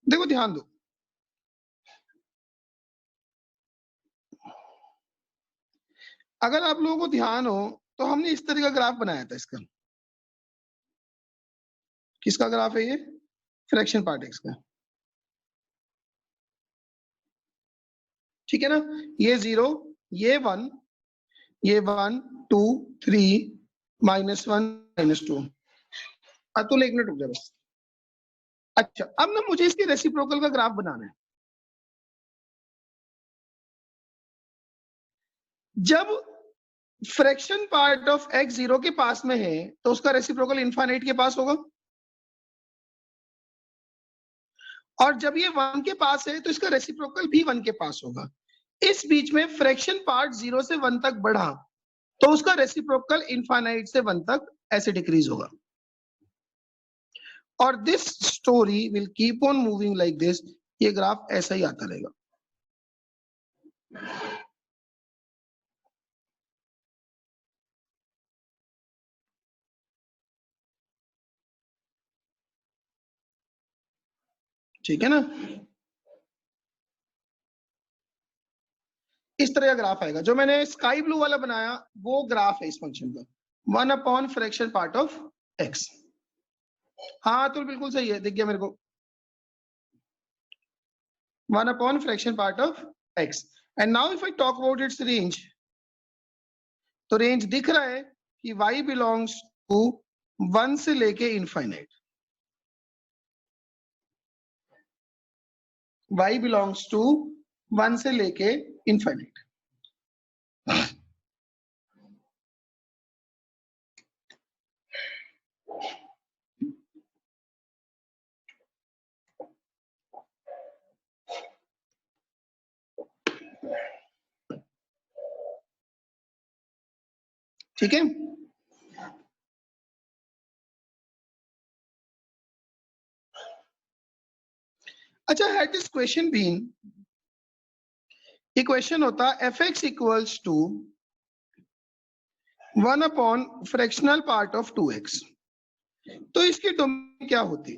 देखो ध्यान दो, अगर आप लोगों को ध्यान हो तो हमने इस तरह का ग्राफ बनाया था इसका। किसका ग्राफ है ये, फ्रैक्शन पार्ट x का। ठीक है ना, ये 0, ये 1, ये 1, 2, 3, -1, -2। अतुल एक मिनट रुक जा बस। अच्छा, अब ना मुझे इसके रेसिप्रोकल का ग्राफ बनाना है। जब फ्रैक्शन पार्ट ऑफ x 0 के पास में है तो उसका रेसिप्रोकल इनफाइनाइट के पास होगा, और जब ये 1 के पास है तो इसका रेसिप्रोकल भी 1 के पास होगा। इस बीच में फ्रैक्शन पार्ट 0 से 1 तक बढ़ा तो उसका रेसिप्रोकल इनफाइनाइट से 1 तक ऐसे डिक्रीज होगा। और this story will keep on moving like this, ये ग्राफ ऐसा ही आता रहेगा। ठीक है ना, इस तरह का ग्राफ आएगा। जो मैंने स्काई ब्लू वाला बनाया वो ग्राफ है इस फंक्शन का, 1 upon fraction part of x। हाँ तो बिल्कुल सही है, दिख गया मेरे को, 1 upon fraction part of x। And now if I talk about it's range, तो रेंज दिख रहा है कि y बिलोंग्स टू 1 से लेके इनफाइनाइट, y बिलोंग्स टू 1 से लेके इनफाइनाइट। ठीक है, अच्छा, हैड दिस क्वेश्चन बीन, ये क्वेश्चन होता fx equals to 1 upon fractional part of 2x, तो इसकी डोमेन क्या होती?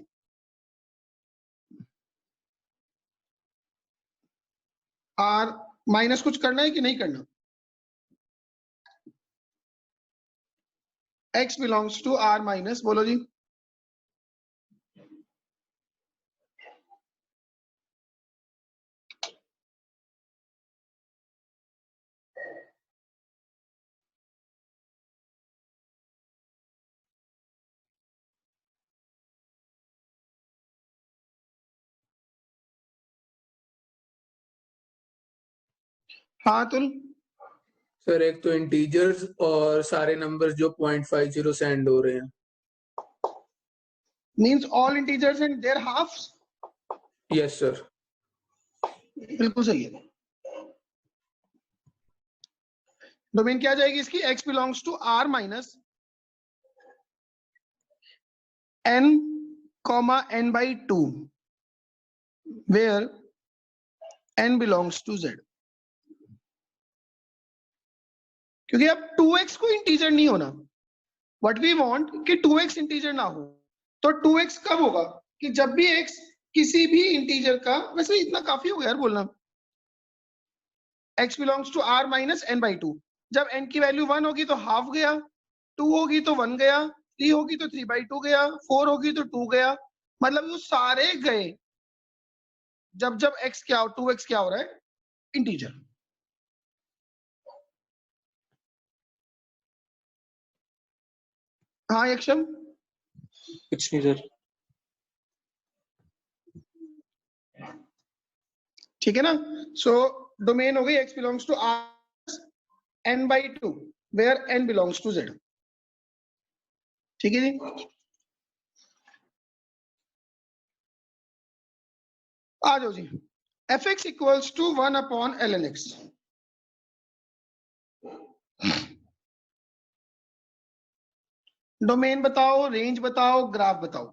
r माइनस कुछ करना है कि नहीं करना? x belongs to r minus, बोलो जी। हाँ अतुल, सर एक तो इंटीजर्स और सारे नंबर्स जो 0.50 से एंड हो रहे हैं। Means all integers and their halves. Yes sir. बिल्कुल सही है। डोमेन क्या जाएगी इसकी, x belongs to r minus n comma n by 2 where n belongs to z। क्योंकि अब 2x को इंटीजर नहीं होना, व्हाट वी वांट कि 2x इंटीजर ना हो, तो 2x कब होगा कि जब भी x किसी भी इंटीजर का, वैसे इतना काफी हो गया यार बोलना, x belongs to r minus n by 2, जब n की वैल्यू 1 होगी तो हाफ गया, 2 होगी तो 1 गया, 3 होगी तो 3 बाई 2 गया, 4 होगी तो 2 गया, मतलब वो सारे गए जब जब x क्या हो, 2x क्या हो रहा है, इंटीजर। हाँ यक्षम, कुछ नहीं सर। ठीक है ना। सो डोमेन हो गई x belongs to r n by 2 where n belongs to z। ठीक है जी, आ जाओ जी। fx equals to 1 upon ln x। Domain बताओ, रेंज बताओ, ग्राफ बताओ।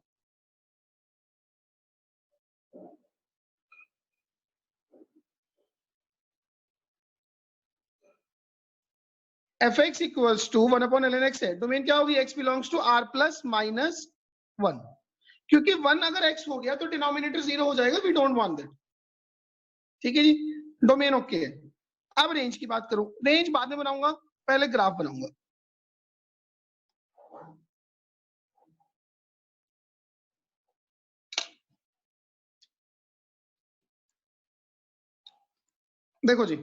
fx equals to 1 upon ln x है, डोमेन क्या होगी, x belongs to r plus minus 1, क्योंकि 1 अगर x हो गया तो डिनोमिनेटर 0 हो जाएगा, वी डोंट वांट दैट। ठीक है जी, डोमेन ओके है। अब रेंज की बात करूं, रेंज बाद में बनाऊंगा, पहले ग्राफ बनाऊंगा। देखो जी,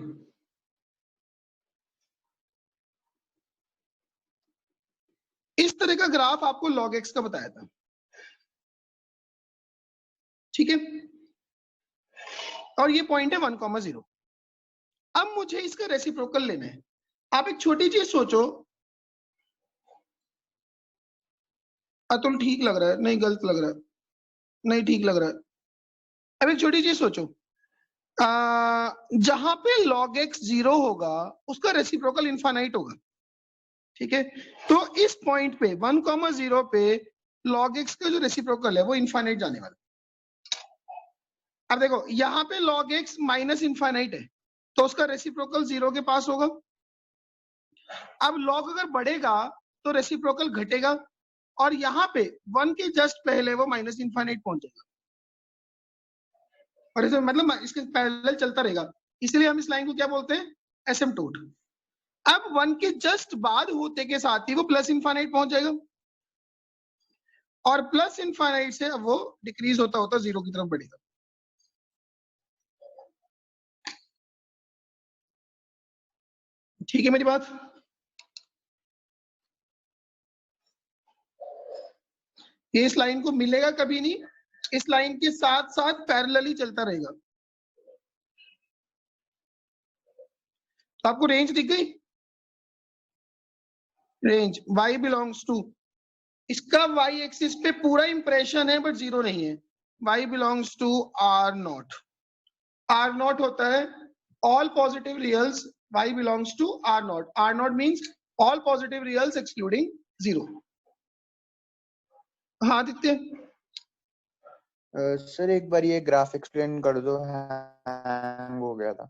इस तरह का ग्राफ आपको log x का बताया था, ठीक है, और ये पॉइंट है 1,0। अब मुझे इसका रेसिप्रोकल लेना है। आप एक छोटी चीज सोचो, अतुल ठीक लग रहा है, नहीं गलत लग रहा है, नहीं ठीक लग रहा है। अब एक छोटी चीज सोचो, जहां पे log x 0 होगा उसका रेसिप्रोकल इनफाइनाइट होगा, ठीक है। तो इस पॉइंट पे 1,0 पे log x का जो रेसिप्रोकल है वो इनफाइनाइट जाने वाला। अब देखो यहाँ पे log x माइनस इनफाइनाइट है तो उसका रेसिप्रोकल 0 के पास होगा। अब log अगर बढ़ेगा तो रेसिप्रोकल घटेगा, और यहाँ पे 1 के जस्ट पहले वो माइनस इनफाइनाइट पहुंचेगा, और इसे मतलब इसके पैरेलल चलता रहेगा, इसलिए हम इस लाइन को क्या बोलते हैं, एसिम्पटोट। अब 1 के जस्ट बाद होते के साथ ही वो प्लस इनफाइनाइट पहुंच जाएगा, और प्लस इनफाइनाइट से अब वो डिक्रीज होता होता 0 की तरफ बढ़ेगा। ठीक है मेरी बात। ये इस लाइन को मिलेगा कभी नहीं, इस लाइन के साथ साथ पैरेलली चलता रहेगा। तो आपको रेंज दिख गई, रेंज y बिलोंग्स टू, इसका y एक्सिस पे पूरा इंप्रेशन है बट 0 नहीं है, y belongs to r naught. r naught होता है all positive reals, y belongs to r naught. r naught means all positive reals excluding 0। हाँ आदित्य, सर एक बार ये ग्राफ एक्सप्लेन कर दो, हैंग हो गया था।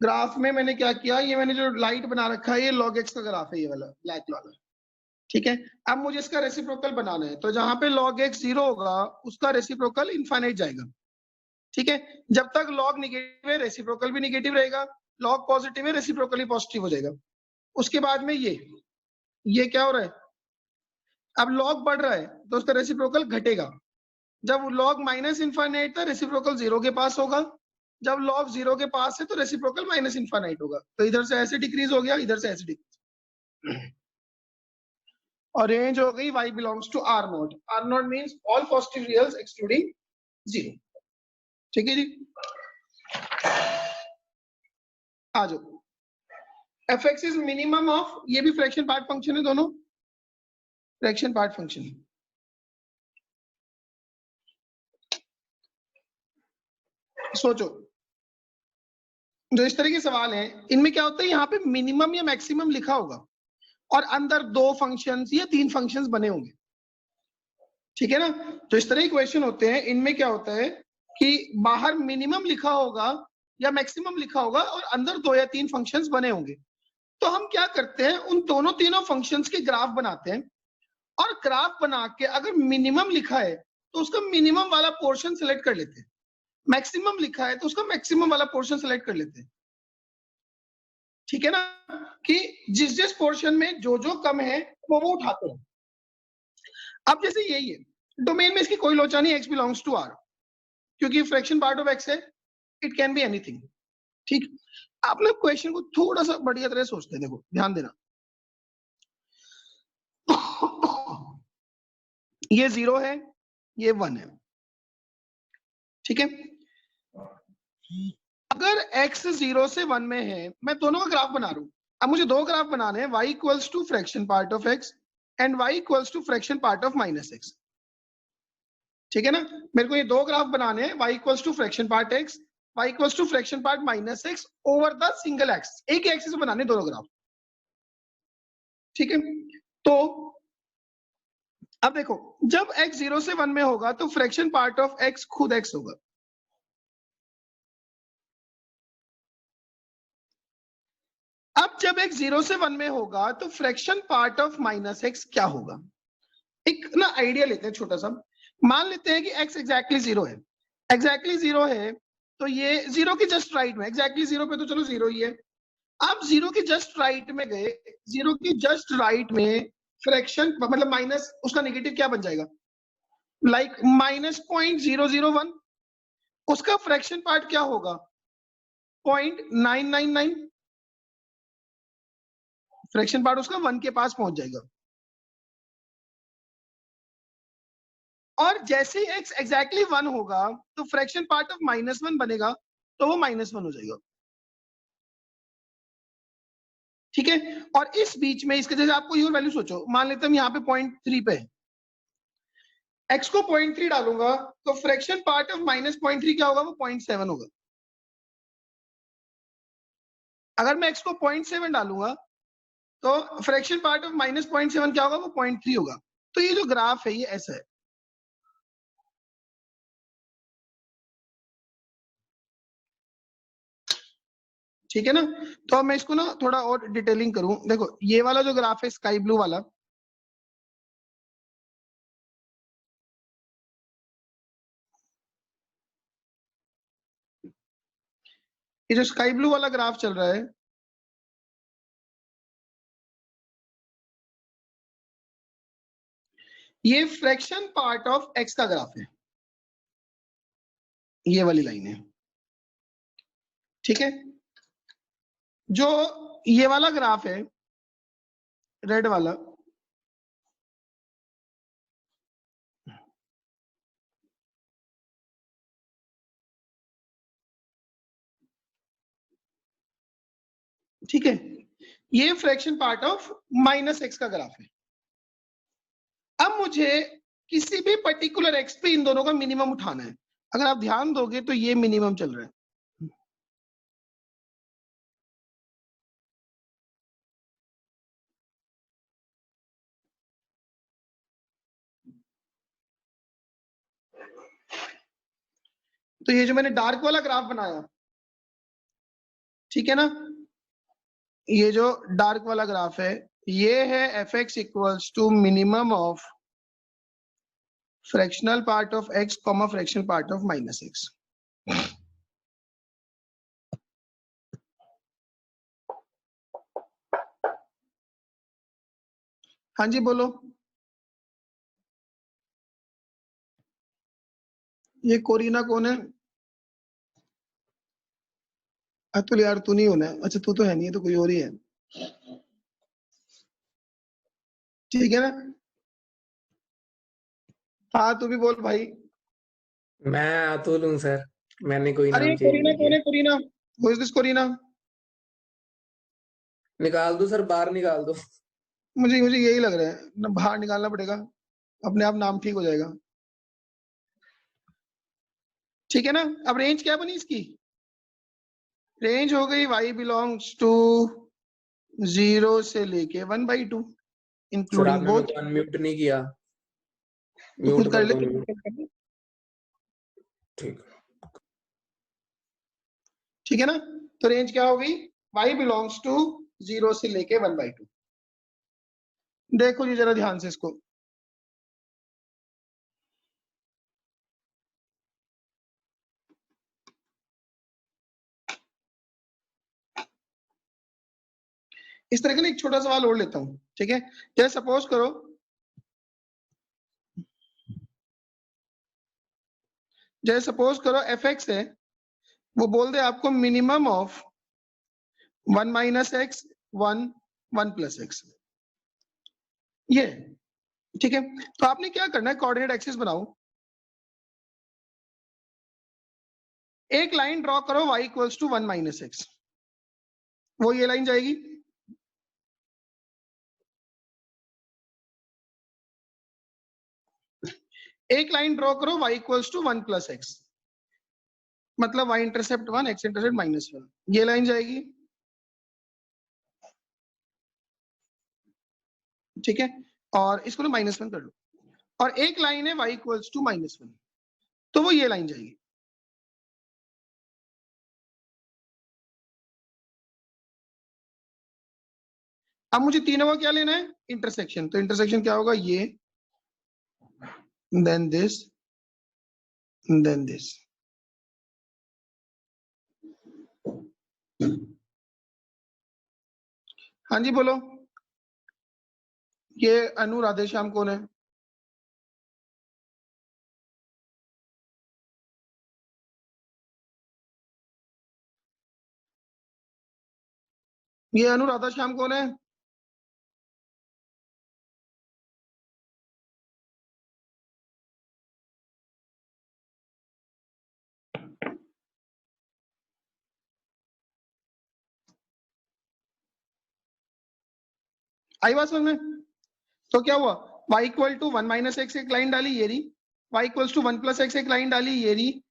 ग्राफ में मैंने क्या किया, ये मैंने जो लाइट बना रखा है ये log x का ग्राफ है, ये वाला ब्लैक वाला, ठीक है। अब मुझे इसका रेसिप्रोकल बनाना है, तो जहां पे log x 0 होगा उसका रेसिप्रोकल इनफाइनाइट जाएगा, ठीक है। जब तक log निगेटिव है रेसिप्रोकल भी निगेटिव रहेगा, log पॉजिटिव है रेसिप्रोकल ही पॉजिटिव हो जाएगा। उसके बाद में ये क्या हो रहा है, अब log बढ़ रहा है तो उसका रेसिप्रोकल घटेगा। जब log माइनस इनफाइनाइट था रेसिप्रोकल 0 के पास होगा, जब log 0 के पास है तो रेसिप्रोकल माइनस इनफाइनाइट होगा। तो इधर से ऐसे डिक्रीज हो गया, इधर से ऐसे डिक्रीज, और रेंज हो गई y belongs to r naught. r naught means all positive reals excluding 0। ठीक है जी, आ जाओ। fx इज मिनिमम ऑफ, ये भी फ्रैक्शन पार्ट फंक्शन है, दोनों फ्रैक्शन पार्ट फंक्शन। सोचो जो इस तरह के सवाल हैं, इनमें क्या होता है, यहाँ पे मिनिमम या मैक्सिमम लिखा होगा और अंदर 2 फंक्शंस या 3 फंक्शंस बने होंगे, ठीक है ना। तो इस तरह के क्वेश्चन होते हैं, इनमें क्या होता है कि बाहर मिनिमम लिखा होगा या मैक्सिमम लिखा होगा और अंदर 2 या 3 फंक्शंस बने होंगे। तो हम क्या करते हैं, उन दोनों तीनों फंक्शंस के ग्राफ बनाते हैं और ग्राफ बना के अगर मिनिमम लिखा है तो उसका मिनिमम वाला पोर्शन सिलेक्ट कर लेते हैं, मैक्सिमम लिखा है तो उसका मैक्सिमम वाला पोर्शन सिलेक्ट कर लेते हैं, ठीक है ना, कि जिस जिस पोर्शन में जो जो कम है वो उठाते हैं। अब जैसे यही है, डोमेन में इसकी कोई लोचा नहीं, x बिलोंग्स टू r, क्योंकि फ्रैक्शन पार्ट ऑफ x है, इट कैन बी एनीथिंग, ठीक। आपने क्वेश्चन को थोड़ा सा बढ़िया तरह सोचते हैं, देखो ध्यान देना, ये 0 है, ये 1 है, ठीक है। अगर x 0 से 1 में है, मैं दोनों का ग्राफ बना रहा हूं। अब मुझे 2 ग्राफ बनाने हैं, y equals to fraction part of x and y equals to fraction part of -x, ठीक है ना। मेरे को ये 2 ग्राफ बनाने हैं, y equals to fraction part x, y equals to fraction part -x over the single axis, एक ही एक्सिस पे बनाने दोनों ग्राफ, ठीक है। तो अब देखो, जब x 0 से 1 में होगा तो फ्रैक्शन पार्ट ऑफ x खुद x होगा, अब जब x 0 से 1 में होगा तो फ्रैक्शन पार्ट ऑफ -x क्या होगा। एक ना आइडिया लेते हैं छोटा सा, मान लेते हैं कि x एग्जैक्टली 0 है, एग्जैक्टली 0 है तो ये 0 के जस्ट राइट में, एग्जैक्टली 0 पे तो चलो 0 ही है। आप 0 के जस्ट राइट में गए, 0 के जस्ट राइट में फ्रैक्शन मतलब माइनस, उसका नेगेटिव क्या बन जाएगा, लाइक -0.001, उसका फ्रैक्शन पार्ट क्या होगा, 0.999, फ्रैक्शन पार्ट उसका 1 के पास पहुंच जाएगा। और जैसे ही x एग्जैक्टली 1 होगा तो फ्रैक्शन पार्ट ऑफ -1 बनेगा, तो वो -1 हो जाएगा, ठीक है। और इस बीच में इसके जैसे आपको ये वैल्यू सोचो, मान लेते हैं यहाँ पे 0.3 पे है, x को 0.3 डालूंगा तो फ्रैक्शन पार्ट ऑफ -0.3 क्या होगा, वो 0.7 होगा। अगर मैं x को 0.7 डालूंगा तो फ्रैक्शन पार्ट ऑफ -0.7 क्या होगा, वो 0.3 होगा। तो ये जो ग्राफ है ये ऐसा है, ठीक है ना। तो अब मैं इसको ना थोड़ा और डिटेलिंग करूं, देखो ये वाला जो ग्राफ है स्काई ब्लू वाला, ये जो स्काई ब्लू वाला ग्राफ चल रहा है, ये फ्रैक्शन पार्ट ऑफ x का ग्राफ है, ये वाली लाइन है, ठीक है। जो ये वाला ग्राफ है रेड वाला, ठीक है, ये फ्रैक्शन पार्ट ऑफ -x का ग्राफ है। अब मुझे किसी भी पर्टिकुलर x पे इन दोनों का मिनिमम उठाना है। अगर आप ध्यान दोगे तो ये मिनिमम चल रहा है, तो ये जो मैंने डार्क वाला ग्राफ बनाया, ठीक है ना, ये जो डार्क वाला ग्राफ है ये है f(x) equals to minimum of fractional part of x comma fractional part of -x। हाँ जी बोलो, ये कोरिना कौन है, अतुल यार तू नहीं होना है, अच्छा तू तो है नहीं, तो कोई और ही है, ठीक है ना। हाँ तू भी बोल भाई। मैं अतुल हूँ सर, मैंने कोई अरे नाम चेंज कोरिना नहीं कौन है, किया। Corina, who is this Corina, निकाल दो सर, बाहर निकाल दो। मुझे मुझे यही लग रहा है ना, बाहर निकालना पड़ेगा, अपने आप नाम ठीक हो जाएगा, ठीक है ना। अब रेंज क्या बनी इसकी, रेंज हो गई y बिलोंग्स टू 0 से लेके 1/2 सर इंक्लूडिंग आपने बोथ। मेरे को अनम्यूट नहीं किया, तो म्यूट खुद कर कर ले, दो म्यूट। ठीक। ठीक है ना। तो रेंज क्या होगी, y बिलोंग्स टू 0 से लेके 1/2। देखो जी जरा ध्यान से इसको, इस तरह का ना एक छोटा सवाल और लेता हूं, ठीक है। जैसे सपोज करो, एफ एक्स है, वो बोल दे आपको minimum of 1 minus x 1 1 plus x, ये ठीक है। तो आपने क्या करना है, कोऑर्डिनेट एक्सिस बनाओ, एक लाइन ड्रॉ करो y equals to 1 minus x, वो ये लाइन जाएगी। एक लाइन ड्रॉ करो y equals to 1 plus x, मतलब y इंटरसेप्ट 1 x इंटरसेप्ट -1, ये लाइन जाएगी। ठीक है, और इसको ना -1 कर लो, और एक लाइन है y इक्वल्स टू -1, तो वो ये लाइन जाएगी। अब मुझे तीनों का क्या लेना है, इंटरसेक्शन। तो इंटरसेक्शन क्या होगा, ये देन दिस देन दिस। हाँ जी बोलो, ये अनु राधेश्याम कौन है? ये अनु राधेश्याम कौन है? आई बात समझ में? तो क्या हुआ, y equal to 1 minus x एक लाइन डाली ये रही, y equals to 1 plus x एक लाइन डाली ये रही,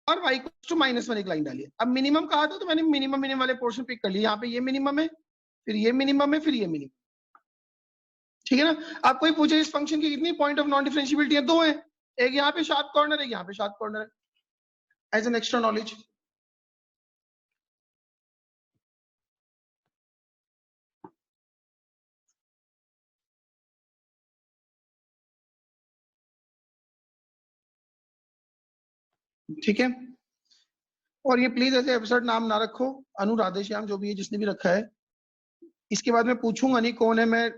और y इक्वल्स टू -1 एक लाइन डाली। अब मिनिमम कहा था, तो मैंने मिनिमम वाले पोर्शन पिक कर लिया। यहाँ पे ये मिनिमम है, फिर ये मिनिमम है, फिर ये मिनिमम। ठीक है ना। अब कोई पूछे इस फंक्शन की कितनी पॉइंट ऑफ नॉन डिफरेंशिएबिलिटी है, 2 है, एक यहाँ पे शार्प कॉर्नर है, यहाँ पे शार्प कॉर्नर है, एज एन एक्स्ट्रा नॉलेज। ठीक है, और ये प्लीज ऐसे एपिसोड नाम ना रखो, अनु राधेश्याम जो भी है, जिसने भी रखा है, इसके बाद मैं पूछूंगा नहीं कौन है, मैं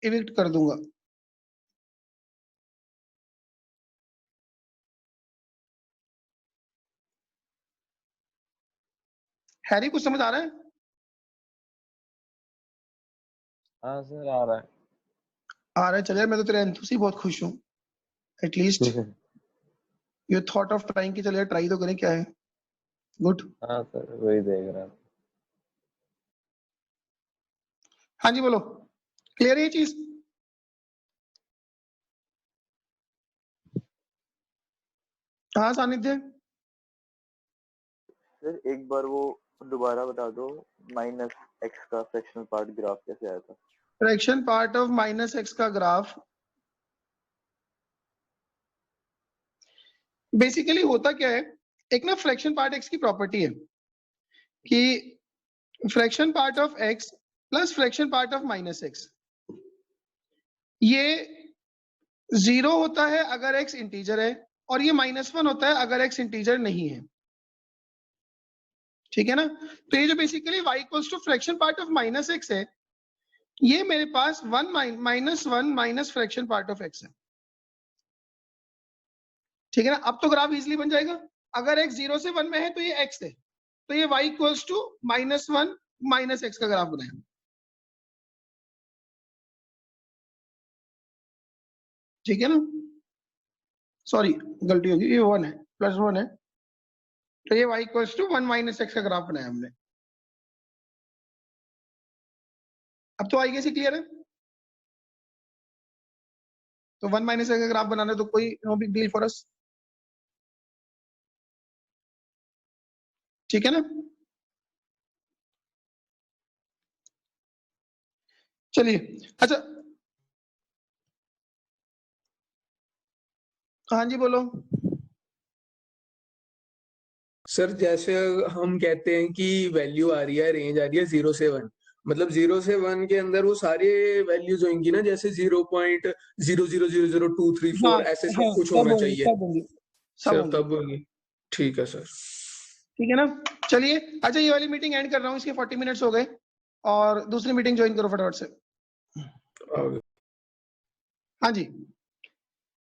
इविक्ट कर दूंगा। हैरी कुछ समझ आ रहा है? हाँ सर आ रहा है। आ रहा है, चलिए, मैं तो तेरे एंथुसी बहुत खुश हूँ, at least you thought of trying की, चलिए ट्राई तो करें, क्या है। गुड। हाँ सर वही देख रहा था। हाँ जी बोलो, क्लियर है ये चीज? हाँ सानिध्य, सर एक बार वो दोबारा बता दो, माइनस एक्स का फ्रैक्शनल पार्ट ग्राफ कैसे आया था? फ्रैक्शन पार्ट ऑफ -x का ग्राफ बेसिकली होता क्या है, एक ना फ्रैक्शन पार्ट x की प्रॉपर्टी है कि fraction part of x plus fraction part of -x, ये 0 होता है अगर x इंटीजर है, और ये -1 होता है अगर x इंटीजर नहीं है। ठीक है ना। तो ये जो basically y equals to fraction part of -x है, ये मेरे पास 1 -1 minus fraction part of x है। ठीक है ना। अब तो ग्राफ इजीली बन जाएगा, अगर x 0 से 1 में है तो ये x है, तो ये y equals to -1 minus x का ग्राफ बनाया। ठीक है ना, सॉरी गलती होगी, ये 1 है, +1 है, तो ये y equals to 1 minus x का ग्राफ बनाया हमने। अब तो आई कैसे क्लियर है? तो 1 माइनस x का ग्राफ बनाना तो कोई no big deal for us. ठीक है ना। चलिए अच्छा, हाँ जी बोलो। सर जैसे हम कहते हैं कि वैल्यू आ रही है, रेंज आ रही है 0 से 1, मतलब 0 से 1 के अंदर वो सारे वैल्यूज होंगी ना, जैसे 0.00000234 हाँ ऐसे सब हाँ, कुछ सब होना होंगी, चाहिए। सब होंगी, सब सर होंगी। तब होगी। ठीक है सर। ठीक है ना। चलिए अच्छा, ये वाली मीटिंग एंड कर रहा हूँ, इसके 40 मिनट्स हो गए, और दूसरी मीटिंग ज्वाइन करो फटाफट से। आगे। हाँ जी,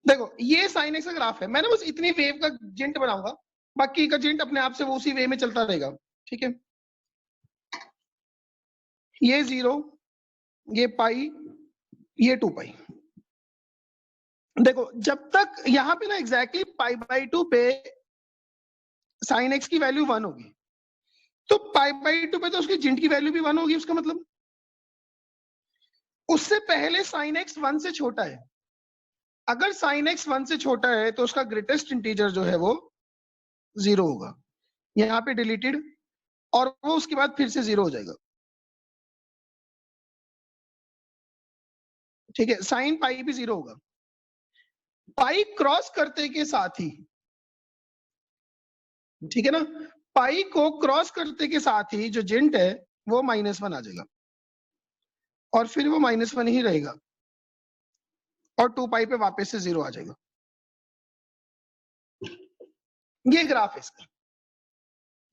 देखो ये साइन एक्स का ग्राफ है, मैं ना बस इतनी वेव का जिंट बनाऊंगा, बाकी का जिंट अपने आप से वो उसी वे में चलता रहेगा। ठीक है, ये 0, ये पाई, ये 2 पाई। देखो जब तक यहाँ पे ना एग्जैक्टली पाई बाई 2 पे साइन एक्स की वैल्यू 1 होगी, तो पाई बाई 2 पे तो उसकी जिंट की वैल्यू भी 1 होगी, उसका मतलब उससे पहले साइन एक्स 1 से छोटा है। अगर साइन एक्स 1 से छोटा है तो उसका ग्रेटेस्ट इंटीजर जो है वो 0 होगा, यहाँ पे डिलीटेड, और वो उसके बाद फिर से 0 हो जाएगा। ठीक है, साइन पाई भी 0 होगा। पाई क्रॉस करते के साथ ही, ठीक है ना, पाई को क्रॉस करते के साथ ही जो जिंट है वो -1 आ जाएगा, और फिर वो -1 ही रहेगा, और 2 पाई पे वापस से 0 आ जाएगा। ये ग्राफ है इसका।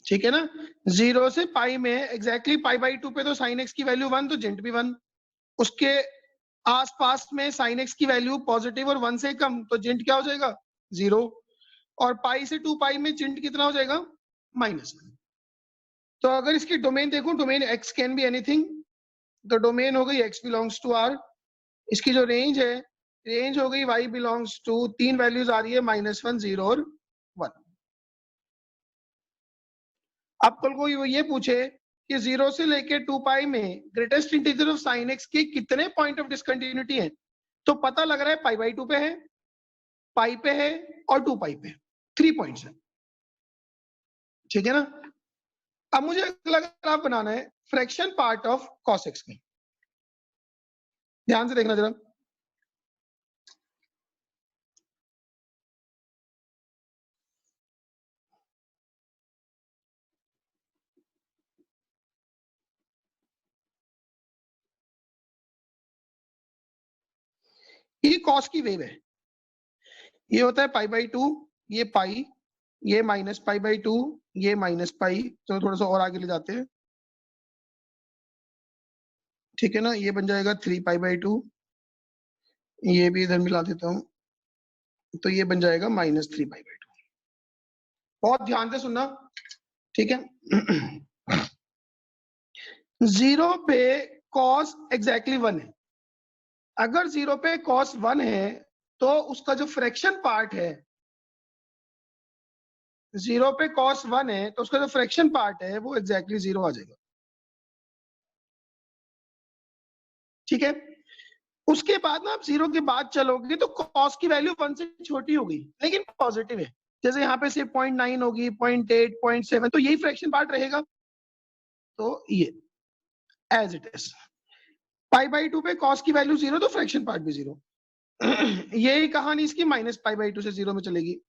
ठीक है ना, 0 से पाई में एग्जैक्टली पाई बाई 2 पे तो साइन एक्स की वैल्यू 1, तो जिंट भी 1। उसके आसपास में साइन एक्स की वैल्यू पॉजिटिव और 1 से कम, तो जिंट क्या हो जाएगा, 0। और पाई से 2 पाई में जिंट कितना हो जाएगा, -1। तो अगर इसकी डोमेन देखूं, domain x can be anything, तो डोमेन हो गई x बिलोंग्स टू r। इसकी जो रेंज है, रेंज हो गई y बिलोंग्स टू, 3 वैल्यूज आ रही है, -1, 0 और 1। अब कल को वो ये पूछे कि 0 से लेके 2 पाई में greatest integer of sine x के कितने पॉइंट ऑफ डिसकंटिन्यूटी है, तो पता लग रहा है पाई बाई 2 पे है, पाई पे है, और 2 पाई पे 3 पॉइंट्स है। ठीक है ना। अब मुझे अगला ग्राफ बनाना है fraction part of cos x में। ध्यान से देखना जरा। ये कॉस की वेव है, ये होता है पाई बाई 2, ये पाई, ये -पाई/2, ये -पाई। चलो थोड़ा सा और आगे ले जाते हैं। ठीक है ना, ये बन जाएगा 3 पाई/2, ये भी इधर मिला देता हूं, तो ये बन जाएगा -3 पाई/2। बहुत ध्यान से सुनना, ठीक है। 0 पे कॉस एग्जैक्टली 1 है। अगर 0 पे कॉस 1 है तो उसका जो फ्रैक्शन पार्ट है, 0 पे कॉस 1 है तो उसका जो फ्रैक्शन पार्ट है वो एग्जैक्टली 0 आ जाएगा। ठीक है, उसके बाद ना आप 0 के बाद चलोगे तो कॉस की वैल्यू 1 से छोटी होगी, लेकिन पॉजिटिव है। जैसे यहाँ पे से 0.9 होगी, 0.8, 0.7, तो यही फ्रैक्शन पार्ट रहेगा। तो ये एज इट इज, पाई/2 पे कॉस की वैल्यू 0, तो फ्रैक्शन पार्ट भी 0। यही कहानी इसकी -पाई/2 से 0 में चलेगी।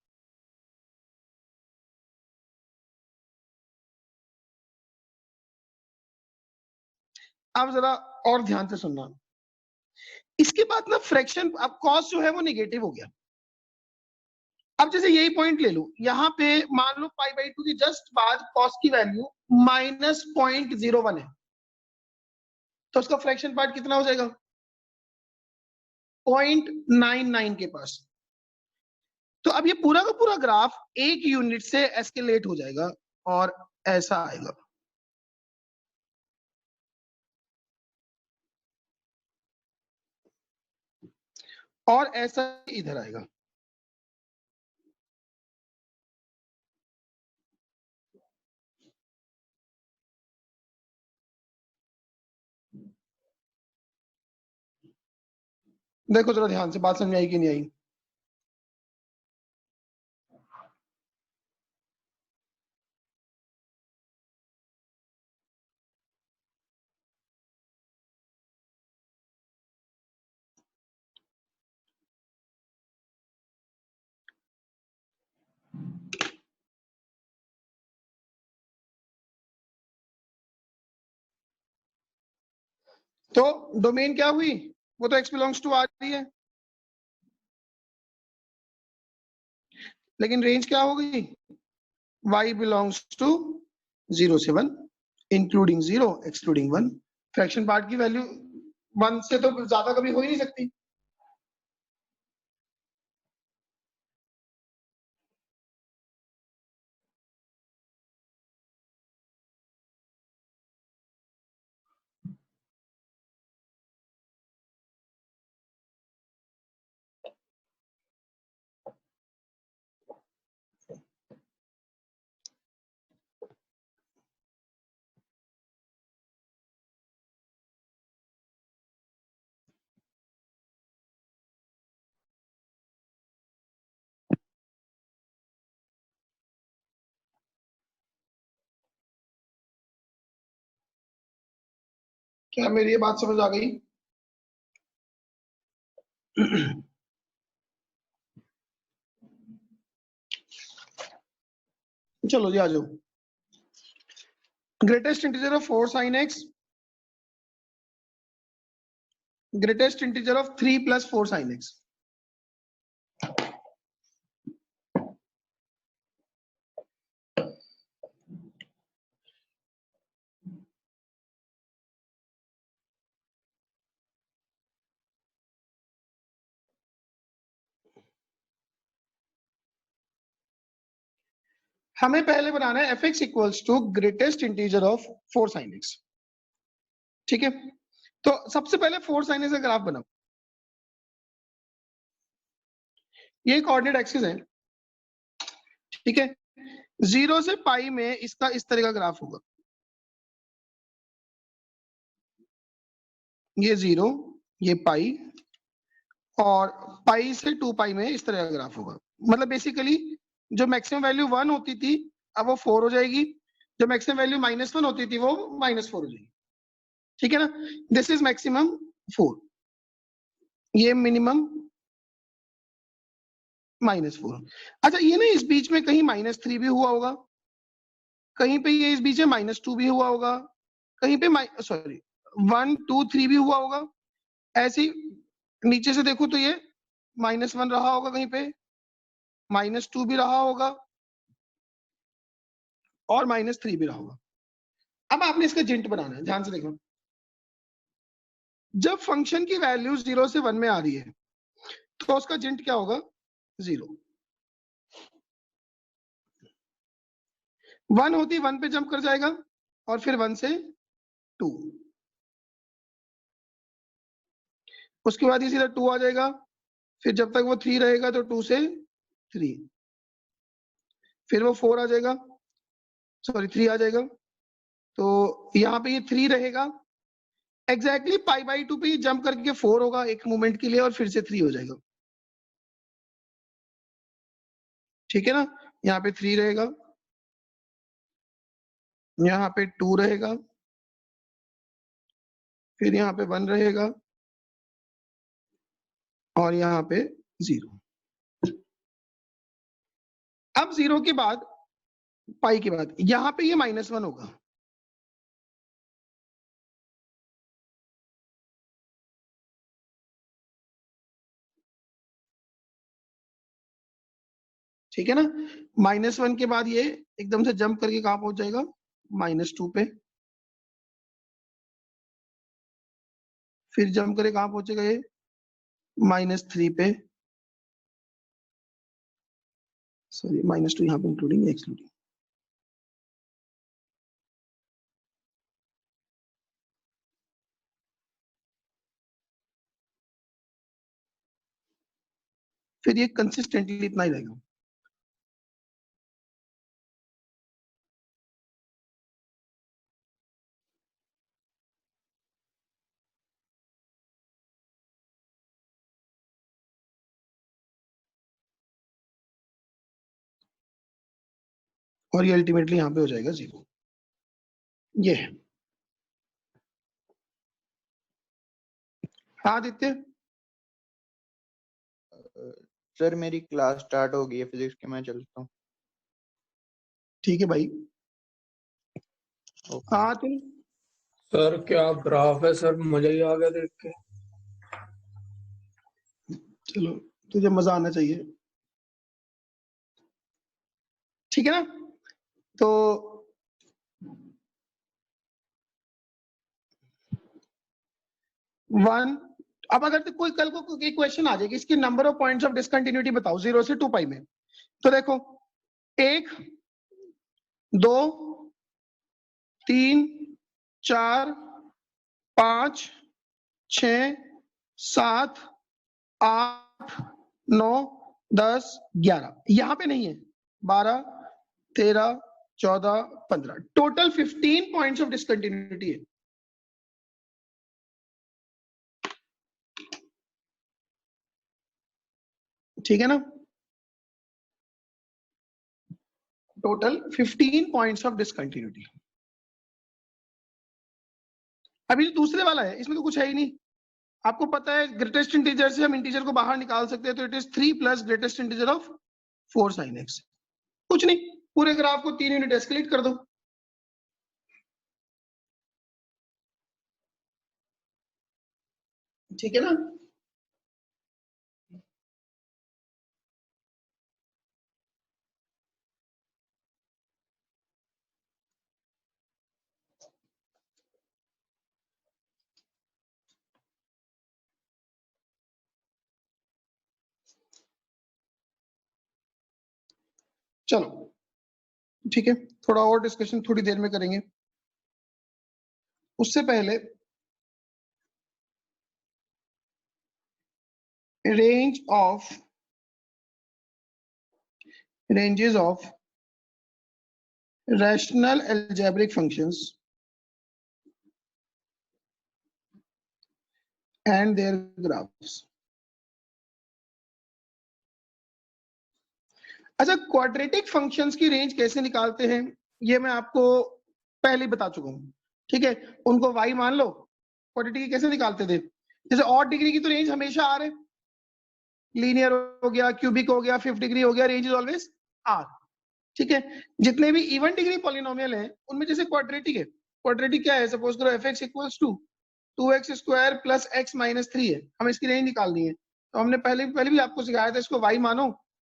अब जरा और ध्यान से सुनना, इसके बाद ना फ्रैक्शन, अब कॉस जो है वो निगेटिव हो गया। अब जैसे यही पॉइंट ले लूं, यहाँ पे मान लो पाई/2 की जस्ट बाद कॉस की वैल्यू -0.01 है, तो उसका फ्रैक्शन पार्ट कितना हो जाएगा, 0.99 के पास। तो अब ये पूरा का पूरा ग्राफ एक यूनिट से एस्केलेट हो जाएगा और ऐसा आएगा। और ऐसा इधर आएगा। देखो जरा ध्यान से, बात समझ आई कि नहीं आई। तो डोमेन क्या हुई, वो तो x बिलोंग्स टू आ रही है, लेकिन रेंज क्या हो गई, y बिलोंग्स टू 0 से 1 इंक्लूडिंग 0 एक्सक्लूडिंग 1। फ्रैक्शन पार्ट की वैल्यू 1 से तो ज्यादा कभी हो ही नहीं सकती। क्या मेरी ये बात समझ आ गई? चलो जी आ जाओ। Greatest integer of 4 sin x, greatest integer of 3 plus 4 sin x। हमें पहले बनाना है fx equals to greatest integer of 4 sin x। ठीक है, तो सबसे पहले 4 sin x का ग्राफ बनाओ। ये कोऑर्डिनेट एक्सिस है, ठीक है। 0 से पाई में इसका इस तरह का ग्राफ होगा, ये 0, ये पाई, और पाई से 2 पाई में इस तरह का ग्राफ होगा। मतलब बेसिकली जो मैक्सिमम वैल्यू 1 होती थी अब वो 4 हो जाएगी, जो मैक्सिमम वैल्यू -1 होती थी वो -4 हो जाएगी। ठीक है ना, दिस इज मैक्सिमम 4, ये मिनिमम -4। अच्छा ये ना इस बीच में कहीं -3 भी हुआ होगा, कहीं पे ये इस बीच में -2 भी हुआ होगा, कहीं पे 1 2 3 भी हुआ होगा। ऐसी नीचे से देखो तो ये -1 रहा होगा, कहीं पे -2 भी रहा होगा, और -3 भी रहा होगा। अब आपने इसका जिंट बनाना है, ध्यान से देखो। जब फंक्शन की वैल्यू 0 से 1 में आ रही है तो उसका जिंट क्या होगा, 0। 1 होती 1 पे जंप कर जाएगा, और फिर 1 से 2, उसके बाद ये सीधा 2 आ जाएगा, फिर जब तक वो 3 रहेगा तो 2 से 3, फिर वो 4 आ जाएगा, सॉरी 3 आ जाएगा, तो यहाँ पे ये 3 रहेगा। एग्जैक्टली π/2 पे ये जंप करके 4 होगा एक मोमेंट के लिए, और फिर से 3 हो जाएगा। ठीक है ना, यहाँ पे 3 रहेगा, यहाँ पे 2 रहेगा, फिर यहाँ पे 1 रहेगा, और यहाँ पे 0। अब 0 के बाद पाई के बाद यहाँ पे ये -1 होगा, ठीक है ना। -1 के बाद ये एकदम से जंप करके कहाँ पहुंच जाएगा, -2 पे, फिर जंप करके कहाँ पहुंचेगा ये, -3 पे, सॉरी -2 यहाँ पे इंक्लूडिंग एक्सक्लूडिंग, फिर ये कंसिस्टेंटली इतना ही रहेगा। और ये अल्टीमेटली यहाँ पे हो जाएगा 0। ये है। हाँ आदित्य, सर मेरी क्लास स्टार्ट हो गई है फिजिक्स की, मैं चलता हूँ। ठीक है भाई। ओके। हाँ तुम सर क्या ग्राफ है सर, मजा ही आ गया देख के। चलो, तुझे मजा आना चाहिए, ठीक है ना। तो वन, अब अगर तो कोई कल को एक क्वेश्चन आ जाएगी इसकी number of points of discontinuity बताओ 0 से 2 पाई में, तो देखो 1 2 3 4 5 6 7 8 9 10 11, यहां पे नहीं है 12 13 14 15, टोटल 15 पॉइंट्स ऑफ डिसकंटिन्यूटी है। ठीक है ना, टोटल 15 पॉइंट्स ऑफ डिसकंटिन्यूटी। अभी जो दूसरे वाला है इसमें तो कुछ है ही नहीं, आपको पता है ग्रेटेस्ट इंटीजर से हम इंटीजर को बाहर निकाल सकते हैं, तो it is 3 plus greatest integer of 4 sin x। कुछ नहीं, पूरे ग्राफ को 3 यूनिट एस्केलेट कर दो। ठीक है ना, चलो ठीक है, थोड़ा और डिस्कशन थोड़ी देर में करेंगे, उससे पहले ranges of rational algebraic functions and their graphs। अच्छा, क्वाड्रेटिक फंक्शंस की रेंज कैसे निकालते हैं ये मैं आपको पहले ही बता चुका हूं, ठीक है। उनको y मान लो, क्वाड्रेटिक की कैसे निकालते थे, जैसे ऑड डिग्री की तो रेंज हमेशा r है, लीनियर हो गया, क्यूबिक हो गया, 5th डिग्री हो गया, रेंज इज ऑलवेज r, ठीक है। जितने भी इवन डिग्री पॉलिनोमियल हैं उनमें जैसे क्वाड्रेटिक है, क्वाड्रेटिक क्या है, सपोज करो fx equals to 2x square plus x minus 3 है, हमें इसकी रेंज निकालनी है, तो हमने पहले भी आपको सिखाया था, इसको y मानो,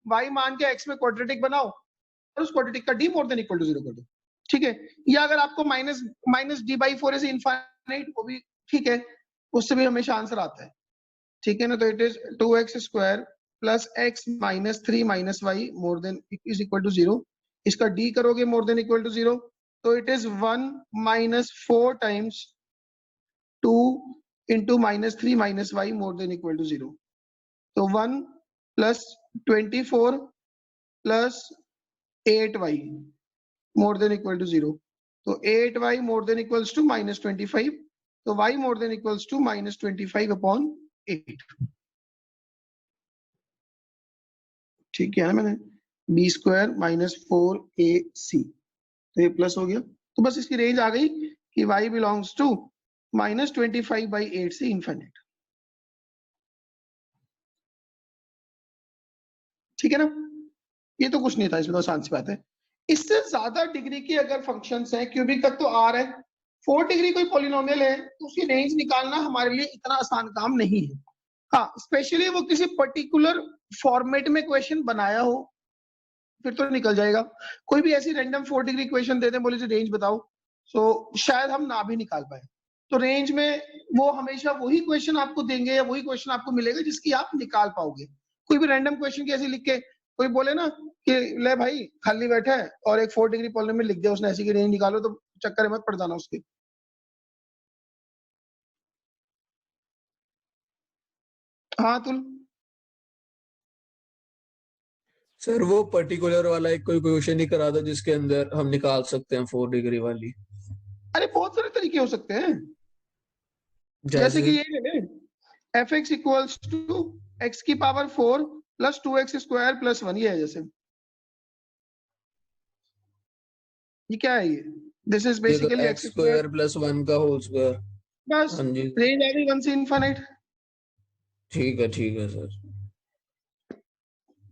y मान के x में क्वाड्रेटिक बनाओ और उस क्वाड्रेटिक का d more than equal to 0 कर दो, ठीक है। या अगर आपको माइनस d/4 से इनफाइनाइट, वो भी ठीक है, उससे भी हमेशा आंसर आता है, ठीक है ना। तो it is 2x square plus x minus 3 minus y more than is equal to 0, इसका d करोगे मोर देन इक्वल टू 0, तो it is 1 minus 4 times 2 into minus 3 minus y more than equal to 0, तो 1 plus 24 plus 8y more than equal to 0, तो 8y more than equals to minus 25, तो y more than equals to minus 25 upon 8, ठीक है ना। मैंने b square minus 4ac, तो ये plus हो गया, तो बस इसकी रेंज आ गई कि y बिलोंग्स टू माइनस 25/8 से इनफाइनाइट, ठीक है ना। ये तो कुछ नहीं था इसमें, तो आसान सी बात है। इससे ज्यादा डिग्री की अगर फंक्शंस हैं, क्यूबिक तक तो r है, 4 डिग्री कोई पॉलिनोमियल है, तो उसकी रेंज निकालना हमारे लिए इतना आसान काम नहीं है। हाँ, स्पेशली वो किसी पर्टिकुलर फॉर्मेट में क्वेश्चन बनाया हो फिर तो निकल जाएगा, कोई भी ऐसी रैंडम 4 डिग्री क्वेश्चन दे दे, बोले जी रेंज बताओ, तो शायद हम ना भी निकाल पाए। तो रेंज में वो हमेशा वही क्वेश्चन आपको देंगे या वही क्वेश्चन आपको मिलेगा जिसकी आप निकाल पाओगे। कोई भी रैंडम क्वेश्चन की ऐसे लिख के कोई बोले ना कि ले भाई खाली बैठा है और एक 4 डिग्री पॉलिनोमियल लिख दिया उसने, ऐसी की रेंज निकालो, तो चक्कर में मत पड़ जाना उसके। हाँ तुल, सर वो पर्टिकुलर वाला एक कोई क्वेश्चन ही करा दो जिसके अंदर हम निकाल सकते हैं 4 डिग्री वाली। अरे बहुत सारे तरीके हो सकते हैं, जैसे कि ये ले ले, fx इक्वल्स टू x की power 4 plus 2x square plus 1, ये है जैसे, ये क्या है, ये this is basically x square plus 1 का होल स्क्वायर, बस हाँ जी, रेंज आ गई 1 से इनफाइनाइट, ठीक है सर।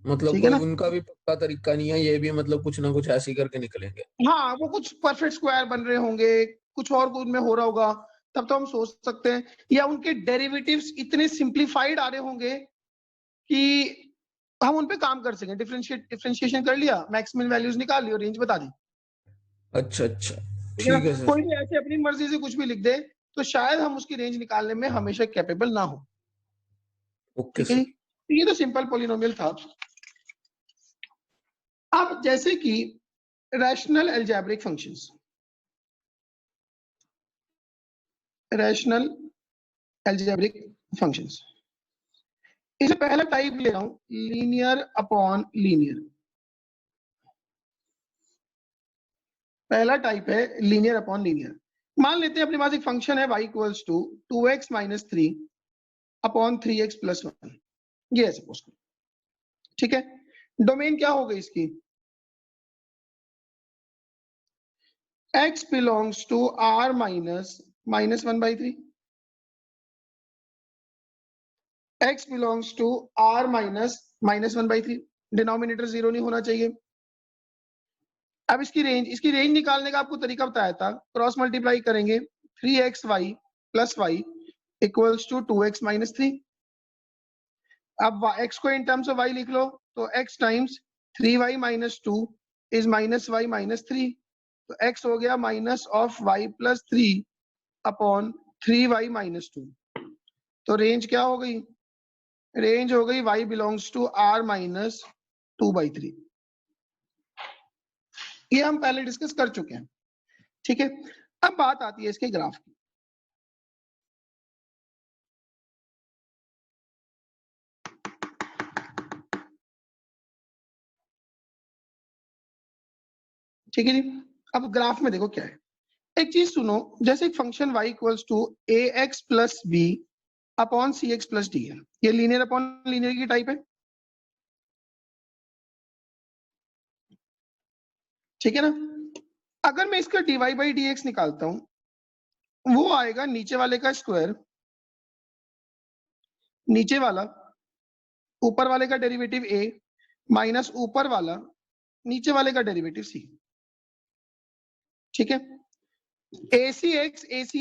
मतलब ठीक है कोई ना। उनका भी पक्का तरीका नहीं है, ये भी मतलब कुछ ना कुछ ऐसे ही करके निकलेंगे। हाँ, वो कुछ परफेक्ट स्क्वायर बन रहे होंगे, कुछ और उनमें हो रहा होगा, तब तो हम सोच सकते हैं, या उनके डेरिवेटिव्स इतने सिंप्लीफाइड आ रहे होंगे कि हम उन पे काम कर सकें। डिफरेंशिएशन कर लिया, मैक्सिमम वैल्यूज निकाल ली और रेंज बता दी। अच्छा ठीक है ना? ठीक है सर। कोई भी ऐसे अपनी मर्जी से कुछ भी लिख दे तो शायद हम उसकी रेंज निकालने में हमेशा कैपेबल ना हो। ओके ठीक है, सर। तो ये तो सिंपल पॉलिनोमियल था। अब जैसे कि rational algebraic functions, rational algebraic functions, इसे पहला टाइप ले रहा हूं, लीनियर अपॉन लीनियर। पहला टाइप है लीनियर अपॉन लीनियर। मान लेते हैं अपने पास एक फंक्शन है y equals to 2x minus 3 upon 3x plus 1, ये है सपोज करो। ठीक है, डोमेन क्या हो गई इसकी, x belongs to r minus -1/3, x belongs to r minus -1/3, denominator 0 नहीं होना चाहिए। अब इसकी रेंज निकालने का आपको तरीका बताया था, क्रॉस मल्टीप्लाई करेंगे 3xy plus y equals to 2x minus 3। अब x को इन टर्म्स ऑफ y लिख लो, तो x times 3y minus 2 is minus y minus 3, तो x हो गया minus of y plus 3 upon 3y minus 2। तो रेंज क्या हो गई, रेंज हो गई y belongs to r minus 2/3। ये हम पहले डिस्कस कर चुके हैं। ठीक है, अब बात आती है इसके ग्राफ की। ठीक है जी, अब ग्राफ में देखो क्या है। एक चीज सुनो, जैसे एक function y equals to ax plus b upon cx plus d है, ये लीनियर अपॉन लीनियर की टाइप है। ठीक है ना, अगर मैं इसका dy बाई dx निकालता हूं, वो आएगा नीचे वाले का स्क्वायर, नीचे वाला ऊपर वाले का डेरिवेटिव a माइनस ऊपर वाला नीचे वाले का डेरिवेटिव c। ठीक है, ac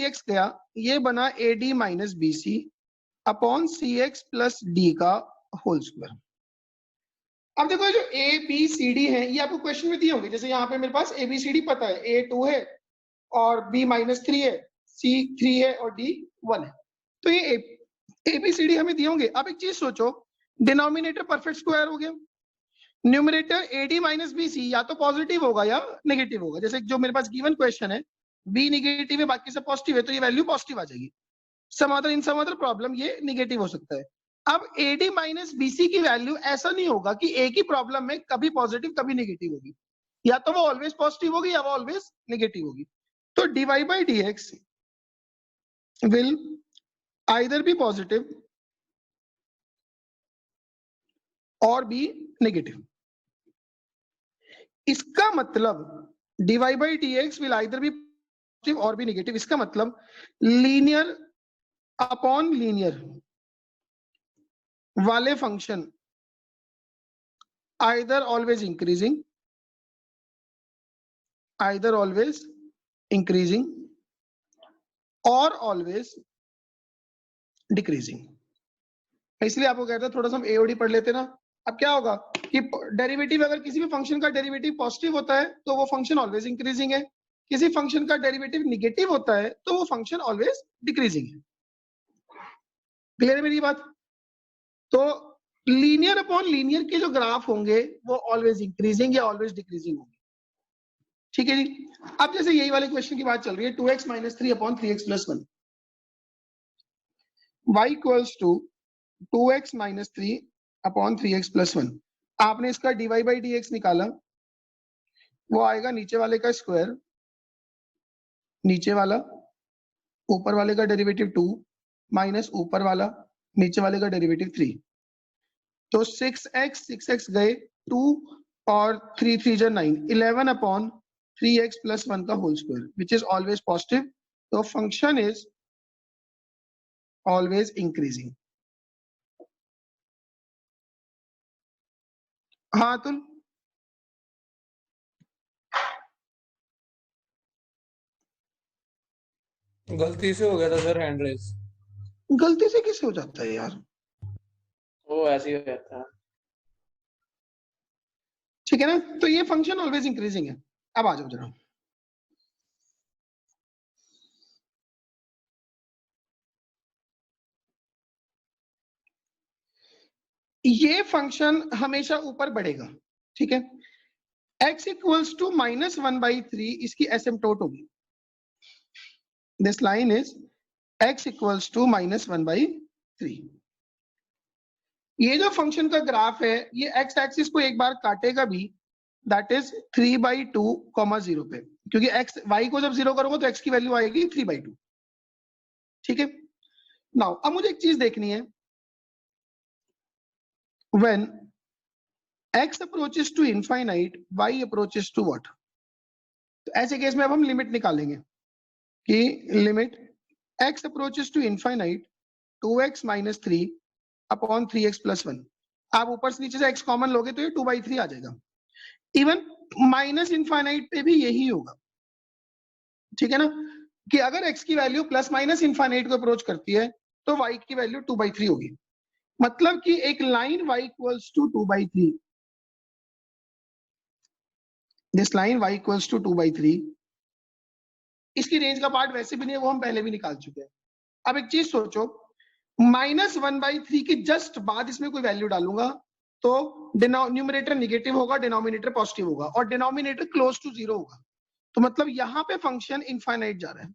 x गया, ये बना ad minus bc upon cx plus d का होल स्क्वायर। अब देखो जो ए बी सी डी है ये आपको क्वेश्चन में दिए होंगे, जैसे यहाँ पे मेरे पास ए बी सी डी पता है, ए 2 है और बी -3 है, सी 3 है और डी 1 है, तो ये ए बी सी डी हमें दिए होंगे। अब एक चीज सोचो, डिनोमिनेटर परफेक्ट स्क्वायर हो गया, numerator A D minus B C या तो पॉजिटिव होगा या नेगेटिव होगा। जैसे जो मेरे पास गिवन क्वेश्चन है, बी नेगेटिव है बाकी सब पॉजिटिव है, तो ये वैल्यू पॉजिटिव आ जाएगी। इन सम अदर प्रॉब्लम ये नेगेटिव हो सकता है। अब AD माइनस BC की वैल्यू ऐसा नहीं होगा कि एक ही प्रॉब्लम में कभी पॉजिटिव कभी नेगेटिव होगी, या तो वो ऑलवेज पॉजिटिव होगी या वो ऑलवेज नेगेटिव होगी। तो dy by dx will either be positive और बी नेगेटिव। इसका मतलब dy by dx will either be positive और बी नेगेटिव। इसका मतलब लीनियर अपॉन लीनियर वाले function either always increasing or always decreasing। इसलिए आपको कहता है थोड़ा सा हम एओडी पढ़ लेते ना। अब क्या होगा कि डेरिवेटिव, अगर किसी भी फंक्शन का डेरिवेटिव पॉजिटिव होता है तो वो फंक्शन ऑलवेज इंक्रीजिंग है, किसी फंक्शन का डेरिवेटिव निगेटिव होता है तो वो फंक्शन ऑलवेज डिक्रीजिंग है। क्लियर है मेरी बात? तो लीनियर अपॉन लीनियर के जो ग्राफ होंगे वो ऑलवेज इंक्रीजिंग या ऑलवेज डिक्रीजिंग होंगे। ठीक है जी, अब जैसे यही वाले क्वेश्चन की बात चल रही है, 2x minus 3 upon 3x plus 1, y equals to 2x minus 3 upon 3x plus 1। आपने इसका dy बाई dx निकाला, वो आएगा नीचे वाले का स्क्वायर, नीचे वाला ऊपर वाले का डेरिवेटिव 2 माइनस ऊपर वाला नीचे वाले का डेरिवेटिव 3। तो 6x गए 2 और 3 3 जा 9, 11 अपॉन 3x प्लस 1 का whole square which is always positive. तो फंक्शन इज ऑलवेज इंक्रीजिंग। हाँ तुल, गलती से हो गया था सर हैंड रेस। गलती से कैसे हो जाता है यार? वो ऐसे ही हो जाता है। ठीक है ना, तो ये फंक्शन ऑलवेज इंक्रीजिंग है। अब आ जाओ जरा, ये फंक्शन हमेशा ऊपर बढ़ेगा, ठीक है। x इक्वल्स टू -1/3 इसकी एसिम्प्टोट होगी। This line is x equals to -1/3। ये जो फंक्शन का ग्राफ है, ये x एक्सिस को एक बार काटेगा भी, दैट इज 3/2, 0 पे, क्योंकि x y को जब 0 करोगे तो x की वैल्यू आएगी 3/2। ठीक है, नाउ अब मुझे एक चीज देखनी है, when x approaches to infinite y approaches to what. तो ऐसे केस में अब हम लिमिट निकालेंगे कि limit x approaches to infinite 2x - 3 upon 3x + 1। आप ऊपर से नीचे से x कॉमन लोगे तो ये 2/3 आ जाएगा। इवन माइनस इनफाइनाइट पे भी यही होगा, ठीक है ना, कि अगर x की वैल्यू प्लस माइनस इनफाइनाइट को अप्रोच करती है तो y की वैल्यू 2/3 होगी। मतलब कि एक line y equals to 2/3, this line y equals to 2/3, इसकी रेंज का पार्ट वैसे भी नहीं है, वो हम पहले भी निकाल चुके हैं। अब एक चीज सोचो, -1/3 के जस्ट बाद इसमें कोई वैल्यू डालूंगा तो न्यूमरेटर निगेटिव होगा, डिनोमिनेटर पॉजिटिव होगा, और डिनोमिनेटर क्लोज टू 0 होगा। तो मतलब यहां पे फंक्शन इनफाइनाइट जा रहा है।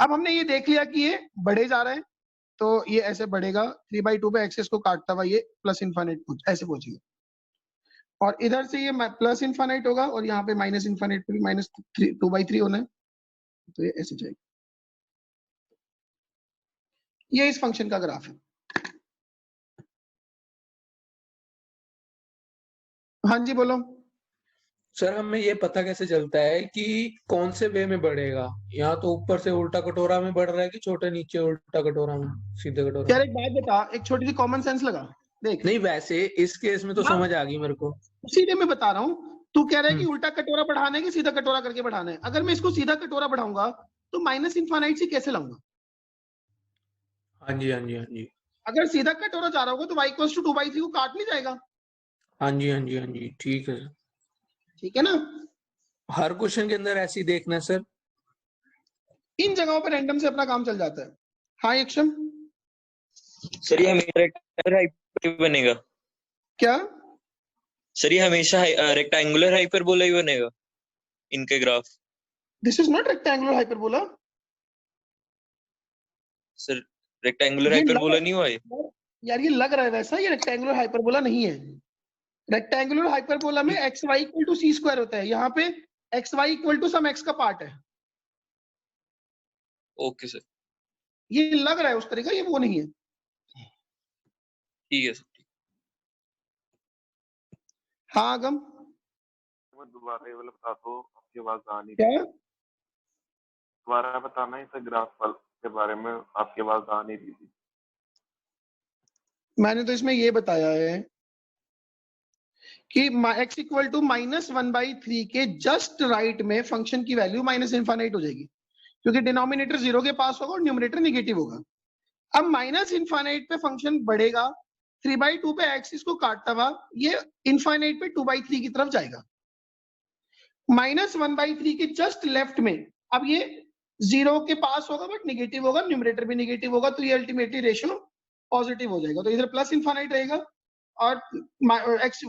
अब हमने ये देख लिया कि ये बढ़े जा रहा है, तो ये ऐसे बढ़ेगा 3/2 पे एक्सेस को काटता हुआ ये प्लस इनफाइनाइट ऐसे पहुंचेगा, और इधर से ये प्लस इनफाइनाइट होगा, और यहाँ पे माइनस इनफाइनाइट पे भी -2/3 होना है, तो ये ऐसे जाएगा। ये इस फंक्शन का ग्राफ है। हाँ जी बोलो। सर हमें ये पता कैसे चलता है कि कौन से वे में बढ़ेगा? यहाँ तो ऊपर से उल्टा कटोरा में बढ़ रहा है कि छोटे नीचे उल्टा कटोरा में, सीधे कटोरा यार में? एक बात बता, एक छोटी सी कॉमन सेंस लगा, देख। नहीं, वैसे इस केस में तो हाँ, समझ आ गई मेरे को। सीधे मैं बता रहा हूँ, तू कह रहा है कि हम्म। उल्टा कटोरा बढ़ाना है कि सीधा कटोरा करके बढ़ाना है। अगर मैं इसको सीधा कटोरा बढ़ाऊंगा तो माइनस इनफाइनाइट से कैसे लाऊंगा? हाँ जी, हाँ जी, हाँ जी। अगर सीधा कटोरा जा रहा होगा तो y इक्वल्स टू 2/3 को काट नहीं जाएगा, हाँ जी, हाँ जी, हाँ जी, ठीक है सर। ठीक है ना। हर क्वेश्चन के अंदर ऐसे ही देखना है सर। इन जगहों पर रैंडम से अपना काम चल जाता है। हाँ यक्षम, सर ये हमेशा रेक्टेंगुलर हाइपर बनेगा? क्या? सर ये हमेशा रेक्टेंगुलर हाइपरबोला ही बनेगा इनके graph? This is not rectangular hyperbola. Sir rectangular ये लग हाइपरबोला नहीं हुआ ये? यार ये लग रहा है वैसा, ये रेक्टेंगुलर हाइपरबोला नहीं है। रेक्टेंगुलर हाइपरबोला में x y equal to C square होता है, यहाँ पे x y equal to some x का पार्ट है। ओके सर, ये लग रहा है उस तरीका, ये वो नहीं है। ठीक है सर। हाँ आगम, दोबारा ये वाला बता दो, आपकी आवाज आ नहीं रही। क्या? दोबारा बताना इस ग्राफ के बारे में, आपकी आवाज आ नहीं रही थी। मैंने तो इसमें ये बताया है कि x इक्वल टू -1/3 के जस्ट राइट में फंक्शन की वैल्यू माइनस इनफाइनाइट हो जाएगी, क्योंकि डिनोमिनेटर 0 के पास होगा और न्यूमरेटर निगेटिव होगा। अब माइनस इनफाइनाइट पे फंक्शन बढ़ेगा, 3/2 पे एक्सिस को काटता हुआ ये इनफाइनाइट पे 2/3 की तरफ जाएगा। -1/3 के जस्ट लेफ्ट में अब ये 0 के पास होगा बट निगेटिव होगा, न्यूमरेटर भी निगेटिव होगा, तो ये अल्टीमेटली रेशियो पॉजिटिव हो जाएगा। तो इधर प्लस इनफाइनाइट रहेगा, और एक्स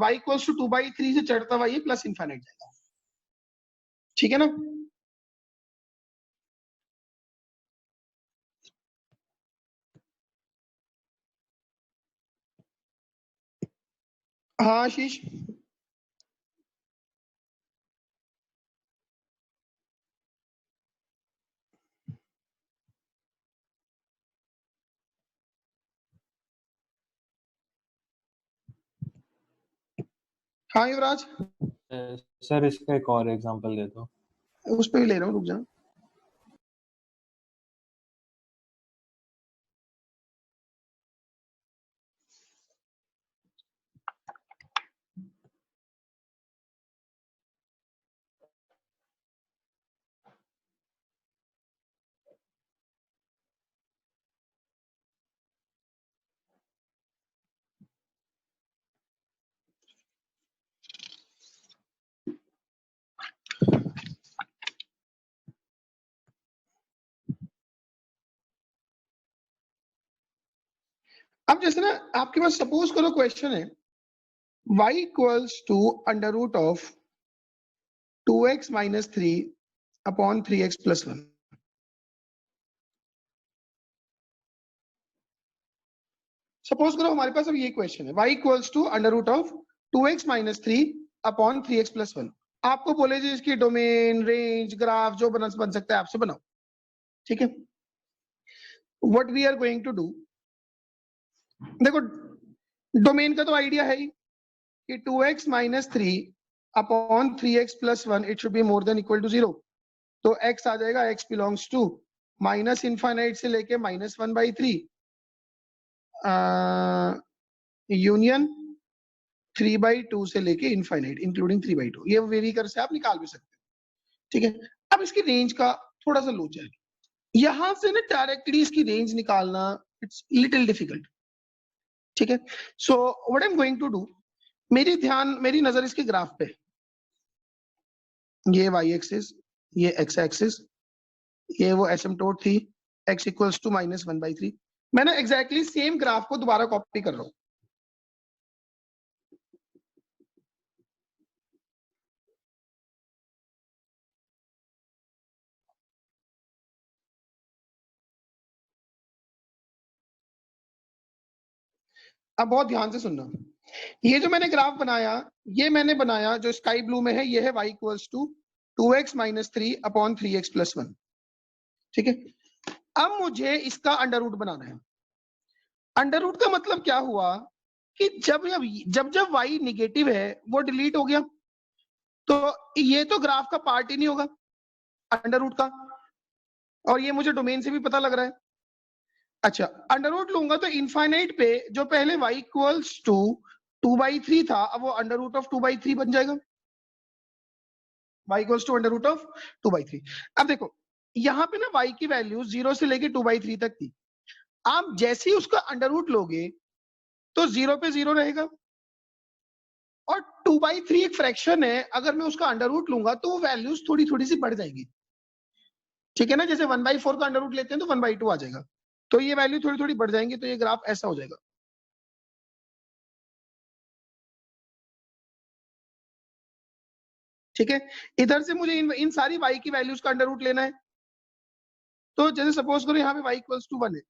y इक्वल्स टू 2/3 से चढ़ता हुआ ये प्लस इनफाइनाइट जाएगा, ठीक है ना। हाँ आशीष, हाँ युवराज, सर इसका एक और एग्जांपल दे दो। उस पर भी ले रहा हूँ, रुक जा। अब जैसे ना आपके पास सपोज करो क्वेश्चन है y equals to under root of 2x minus 3 upon 3x plus 1। Suppose करो हमारे पास अब ये क्वेश्चन है y equals to under root of 2x minus 3 upon 3x plus 1। आपको बोले जी इसकी डोमेन, रेंज, ग्राफ जो बन सकता है आपसे बनाओ, ठीक है। What we are going to do, देखो डोमेन का तो आइडिया है ही कि 2x minus 3 upon 3x plus 1 it should be more than equal to 0। तो x आ जाएगा x belongs to minus infinite से लेके माइनस 1/3 यूनियन 3/2 से लेके इनफाइनाइट इंक्लूडिंग 3/2। ये वेरिएकर से आप निकाल भी सकते हैं, ठीक है। अब इसकी रेंज का थोड़ा सा लोचा है, यहां से ना डायरेक्टली इसकी रेंज निकालना इट्स लिटिल डिफिकल्ट, ठीक है। So what I am going to do, मेरी नजर इसके ग्राफ पे, ये y एक्सिस, ये x एक्सिस, ये वो एसिम्पटोट थी x इक्वल्स टू माइनस 1/3। मैं ना एग्जैक्टली सेम ग्राफ को दोबारा कॉपी कर रहा हूं। अब बहुत ध्यान से सुनना, ये जो मैंने ग्राफ बनाया, ये मैंने बनाया जो स्काई ब्लू में है, ये है y equals to 2x minus 3 upon 3x plus 1, ठीक है। अब मुझे इसका अंडर रूट बनाना है। अंडर रूट का मतलब क्या हुआ कि जब y निगेटिव है वो डिलीट हो गया, तो ये तो ग्राफ का पार्ट ही नहीं होगा अंडर रूट का, और ये मुझे डोमेन से भी पता लग रहा है। अच्छा, अंडर रूट लूंगा तो इनफाइनाइट पे जो पहले y इक्वल्स टू 2/3 था, अब वो अंडर रूट ऑफ 2/3 बन जाएगा, y equals to under root of 2/3। अब देखो यहाँ पे ना y की वैल्यू 0 से लेके 2/3 तक थी। आप जैसे ही उसका अंडर रूट लोगे तो 0 पे 0 रहेगा, और 2/3 एक फ्रैक्शन है, अगर मैं उसका अंडर रूट लूंगा तो वो वैल्यूज थोड़ी थोड़ी सी बढ़ जाएगी, ठीक है ना। जैसे 1/4 का अंडर रूट लेते हैं तो 1/2 आ जाएगा, तो ये वैल्यू थोड़ी थोड़ी बढ़ जाएंगी, तो ये ग्राफ ऐसा हो जाएगा। ठीक है, इधर से मुझे इन सारी y की वैल्यूज का अंडर रूट लेना है। तो जैसे सपोज करो यहाँ पे y इक्वल्स टू 1 है,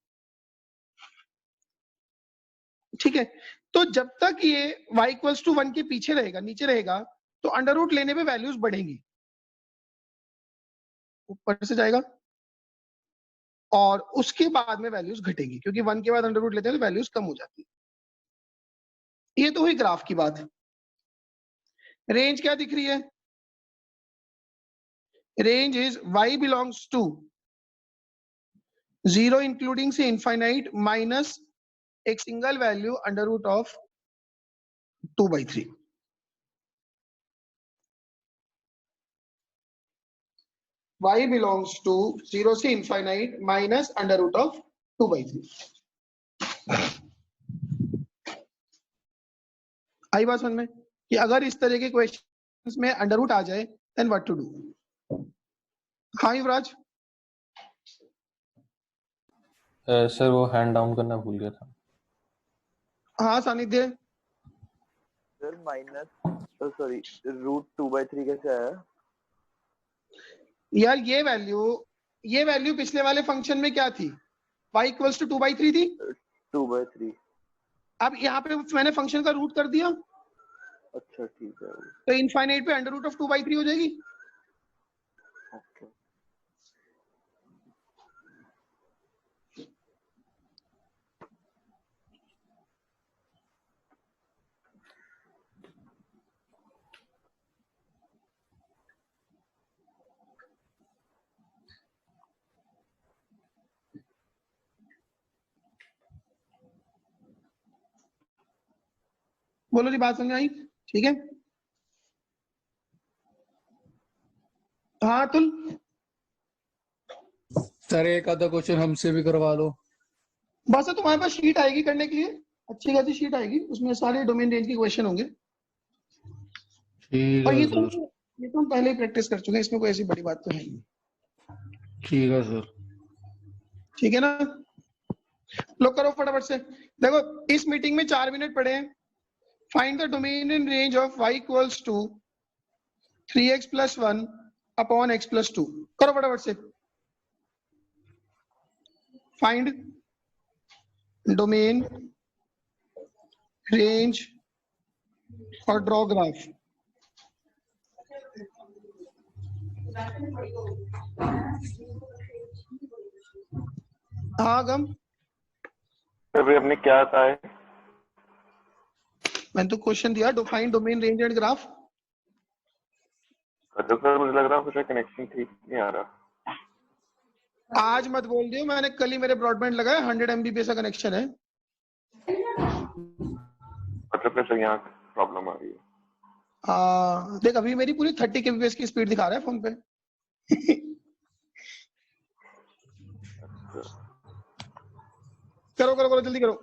ठीक है। तो जब तक ये y इक्वल्स टू 1 के पीछे रहेगा, नीचे रहेगा, तो अंडर रूट लेने पे वैल्यूज बढ़ेंगी, ऊपर से जाएगा, और उसके बाद में वैल्यूज घटेंगी, क्योंकि 1 के बाद अंडर रूट लेते हैं तो वैल्यूज कम हो जाती है। ये तो हुई ग्राफ की बात। रेंज क्या दिख रही है, range is y belongs to 0 including से इनफाइनाइट माइनस एक single value under root of 2/3। y belongs to 0 से infinite minus under root of 2/3। आई बात समझ में कि अगर इस तरह के क्वेश्चंस में अंडर रूट आ जाए देन व्हाट टू डू। हाँ युवराज। सर वो हैंड डाउन करना भूल गया था। हाँ सानिध्य। सर माइनस सॉरी रूट 2/3 कैसे आया? यार ये वैल्यू पिछले वाले फंक्शन में क्या थी, y इक्वल्स टू 2/3 थी। 2/3। अब यहाँ पे मैंने फंक्शन का रूट कर दिया, अच्छा ठीक है। तो इनफाइनाइट पे अंडर रूट ऑफ 2/3 हो जाएगी। ओके। बोलो जी, बात समझ आई? ठीक है। हाँ तुल। सर एक आधा क्वेश्चन हमसे भी करवा लो। बस तुम्हारे पास शीट आएगी करने के लिए, अच्छी खासी शीट आएगी, उसमें सारे डोमेन रेंज के क्वेश्चन होंगे। ठीक और है ये सर। तो हम पहले ही प्रैक्टिस कर चुके हैं, इसमें कोई ऐसी बड़ी बात तो है नहीं। ठीक है सर। ठीक है ना, लो करो फटाफट से। देखो इस मीटिंग में 4 मिनट पड़े हैं। Find the domain in range of y equals to 3x plus 1 upon x plus 2। करो फटाफट से। फाइंड डोमेन रेंज और ड्रॉ ग्राफ। हाँ गम, अभी आपने क्या कहा है? मैंने तो क्वेश्चन दिया, find domain range and graph. तो सर मुझे लग रहा है कुछ कनेक्शन ठीक नहीं आ रहा। आज मत बोल दियो, मैंने कल ही मेरे ब्रॉडबैंड लगाया, 100 MB का कनेक्शन है। मतलब कैसे यहाँ प्रॉब्लम आ रही है? देख अभी मेरी पूरी 30 kbps की स्पीड दिखा रहा है फोन पे। करो करो करो जल्दी करो।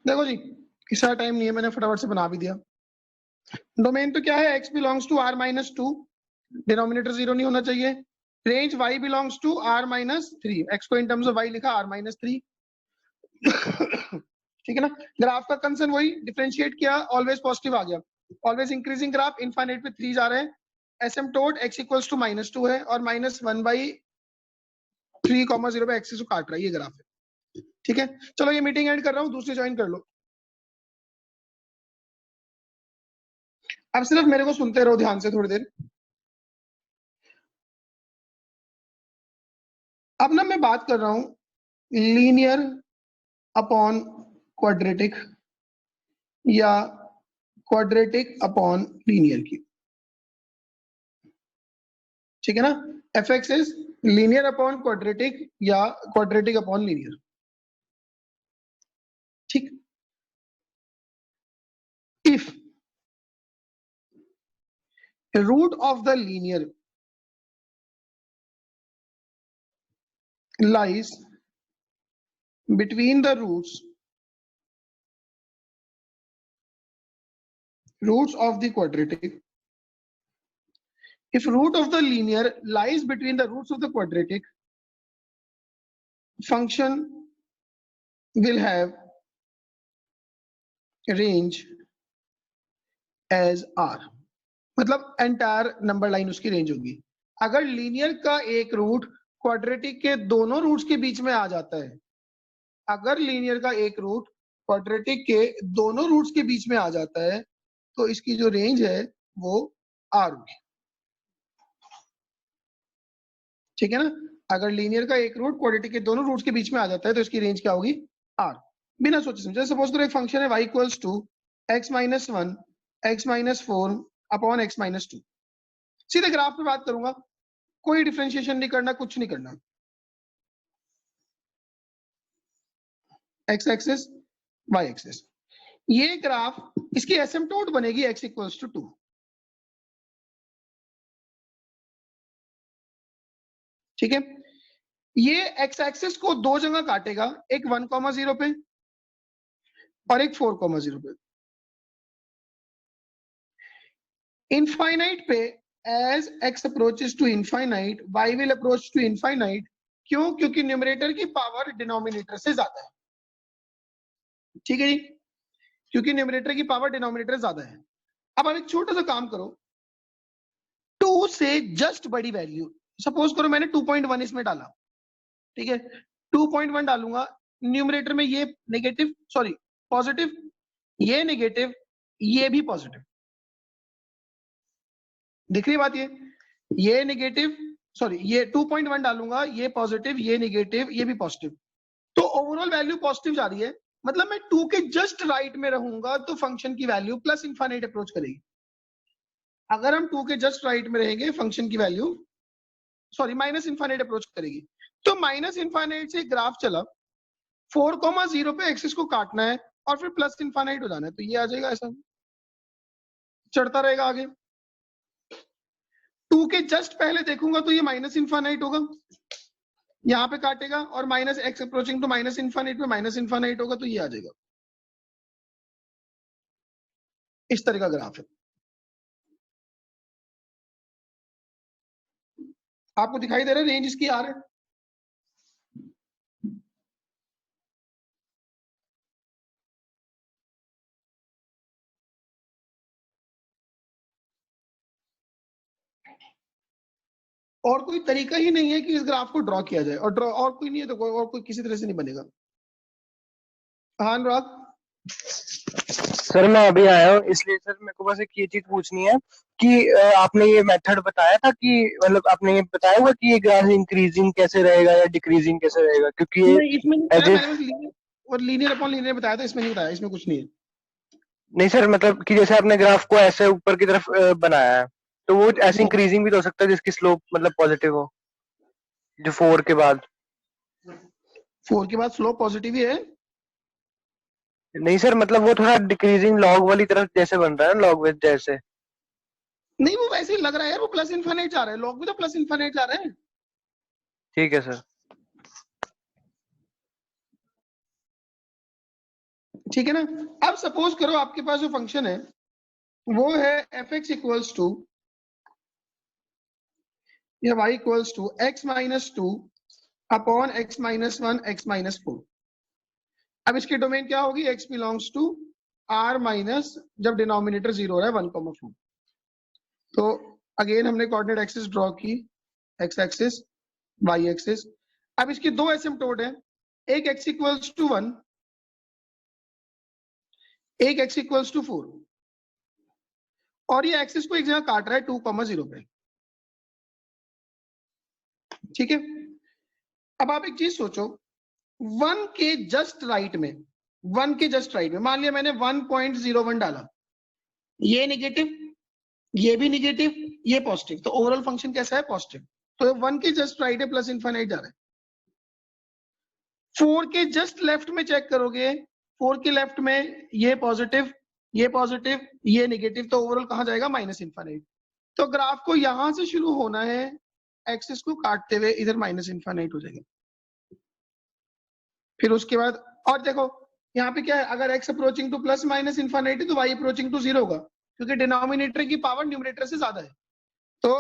देखो जी किसी टाइम नहीं है, मैंने फटाफट से बना भी दिया। डोमेन तो क्या है, x belongs to r minus 2, denominator 0 नहीं होना चाहिए। Range y belongs to r minus 3, x को इन टर्म्स ऑफ y लिखा r माइनस 3। ठीक है ना। ग्राफ का कंसर्न वही डिफरेंशिएट किया, ऑलवेज पॉजिटिव आ गया। ऑलवेज इंक्रीजिंग ग्राफ, इनफाइनाइट पे 3 जा रहे हैं। एसिम्पटोट x इक्वल्स टू -2 है और -1/3, 0 पे एक्सिस को काट रहा है, ये ग्राफ है। ठीक है, चलो ये मीटिंग एंड कर रहा हूँ, दूसरी ज्वाइन कर लो। अब सिर्फ मेरे को सुनते रहो ध्यान से थोड़ी देर। अब ना मैं बात कर रहा हूं लीनियर अपॉन क्वाड्रेटिक या क्वाड्रेटिक अपॉन लीनियर की। ठीक है ना, F X is linear upon quadratic या क्वाड्रेटिक अपॉन लीनियर। ठीक, if root of the linear lies between the roots of the quadratic, if root of the linear lies between the roots of the quadratic, function will have range as r, मतलब entire number line उसकी range होगी। अगर linear का एक root quadratic के दोनों roots के बीच में आ जाता है, अगर लीनियर का एक रूट क्वाड्रेटिक के दोनों रूट्स के बीच में आ जाता है तो इसकी जो रेंज है वो r होगी। ठीक है ना, अगर लीनियर का एक रूट क्वाड्रेटिक के दोनों रूट्स के बीच में आ जाता है तो इसकी रेंज क्या होगी, r। बिना सोचे समझे सपोज करो एक फंक्शन है y equals to x minus 1 x minus 4 upon x minus 2। सीधे ग्राफ पे बात करूंगा, कोई डिफरेंशिएशन नहीं करना, कुछ नहीं करना। x एक्सिस y एक्सिस, ये ग्राफ इसकी एसिम्पटोट बनेगी x इक्वल्स टू 2। ठीक है, ये x एक्सिस को दो जगह काटेगा, एक 1,0 पे और एक 4,0 पे। इनफाइनाइट पे as x approaches to infinite y will approach to infinite। क्यों? क्योंकि न्यूमरेटर की पावर डिनोमिनेटर से ज्यादा है। ठीक है जी, क्योंकि न्यूमरेटर की पावर डिनोमिनेटर ज्यादा है। अब आप एक छोटा सा काम करो, 2 से जस्ट बड़ी वैल्यू, सपोज करो मैंने 2.1 इसमें डाला, ठीक है, 2.1 डालूंगा, न्यूमरेटर में ये नेगेटिव सॉरी पॉजिटिव, ये नेगेटिव, ये भी पॉजिटिव। दिख रही बात, ये नेगेटिव सॉरी ये 2.1 डालूंगा, ये पॉजिटिव, ये नेगेटिव, ये भी पॉजिटिव, तो ओवरऑल वैल्यू पॉजिटिव जा रही है। मतलब मैं 2 के जस्ट राइट में रहूंगा तो फंक्शन की वैल्यू प्लस इनफाइनाइट अप्रोच करेगी। अगर हम 2 के जस्ट राइट में रहेंगे फंक्शन की value sorry minus infinite approach करेगी। तो माइनस इनफाइनाइट से ग्राफ चला, 4,0 पे एक्सिस को काटना है और फिर प्लस इनफाइनाइट हो जाना है, तो ये आ जाएगा, ऐसा चढ़ता रहेगा आगे। 2 के जस्ट पहले देखूंगा तो ये माइनस इनफाइनाइट होगा, यहां पे काटेगा और minus x approaching to minus infinite में माइनस इनफाइनाइट होगा, तो ये आ जाएगा। इस तरह का ग्राफ है। आपको दिखाई दे रहा है रेंज इसकी आ रहा है। और कोई तरीका ही नहीं है कि इस ग्राफ को ड्रॉ किया जाए, और ड्रॉ और कोई नहीं है तो कोई किसी तरह से नहीं बनेगा। हाँ अनुराग, सर मैं अभी आया हूँ, इसलिए सर मेरे को बस एक ये चीज पूछनी है कि आपने ये मेथड बताया था कि मतलब आपने ये बताया हुआ कि ये ग्राफ इंक्रीजिंग कैसे रहेगा या डिक्रीजिंग कैसे रहेगा, क्योंकि ये इसमें नहीं बताया, मैंने बस लीनियर और लीनियर अपॉन लीनियर बताया था, इसमें नहीं बताया, इसमें कुछ नहीं है। नहीं सर, मतलब कि जैसे आपने ग्राफ को ऐसे ऊपर की तरफ बनाया है, तो वो ऐसे इंक्रीजिंग भी तो हो सकता है जिसकी स्लोप मतलब पॉजिटिव हो, जो 4 के बाद। 4 के बाद स्लोप पॉजिटिव ही है। नहीं सर, मतलब वो थोड़ा डिक्रीजिंग लॉग वाली तरफ जैसे बन रहा है, लॉग विद जैसे। नहीं वो वैसे ही लग रहा है यार, वो प्लस इनफाइनाइट जा रहा है, लॉग भी तो प्लस इनफाइनाइट जा रहा है। ठीक है सर। ठीक है ना। अब सपोज करो आपके पास जो फंक्शन है वो है एफ एक्स इक्वल्स टू या y equals to x minus 2 upon x minus 1 x minus 4। अब इसकी डोमेन क्या होगी, x belongs to r minus, जब डिनोमिनेटर 0 हो रहा है 1,4। तो अगेन हमने कोऑर्डिनेट एक्सिस ड्रॉ की, x एक्सिस y एक्सिस। अब इसकी दो एसिम्पटोट है, एक x इक्वल्स टू 1, एक x इक्वल्स टू 4, और ये एक्सिस को एक जगह काट रहा है 2,0 पे। ठीक है, अब आप एक चीज सोचो, 1 के जस्ट राइट में, 1 के जस्ट राइट में मान लिया मैंने 1.01 डाला, ये नेगेटिव, ये भी नेगेटिव, ये पॉजिटिव, तो ओवरऑल फंक्शन कैसा है, पॉजिटिव। तो 1 के जस्ट राइट है, प्लस इनफाइनाइट जा रहा है। 4 के जस्ट लेफ्ट में चेक करोगे, 4 के लेफ्ट में ये पॉजिटिव, ये नेगेटिव, तो ओवरऑल कहां जाएगा, माइनस इनफाइनाइट। तो ग्राफ को यहां से शुरू होना है, एक्सिस को काटते हुए इधर माइनस इनफाइनाइट हो जाएगा। फिर उसके बाद और देखो यहाँ पे क्या है, अगर x approaching to plus minus infinite है तो y अप्रोचिंग टू 0 होगा, क्योंकि डिनोमिनेटर की पावर न्यूमरेटर से ज्यादा है। तो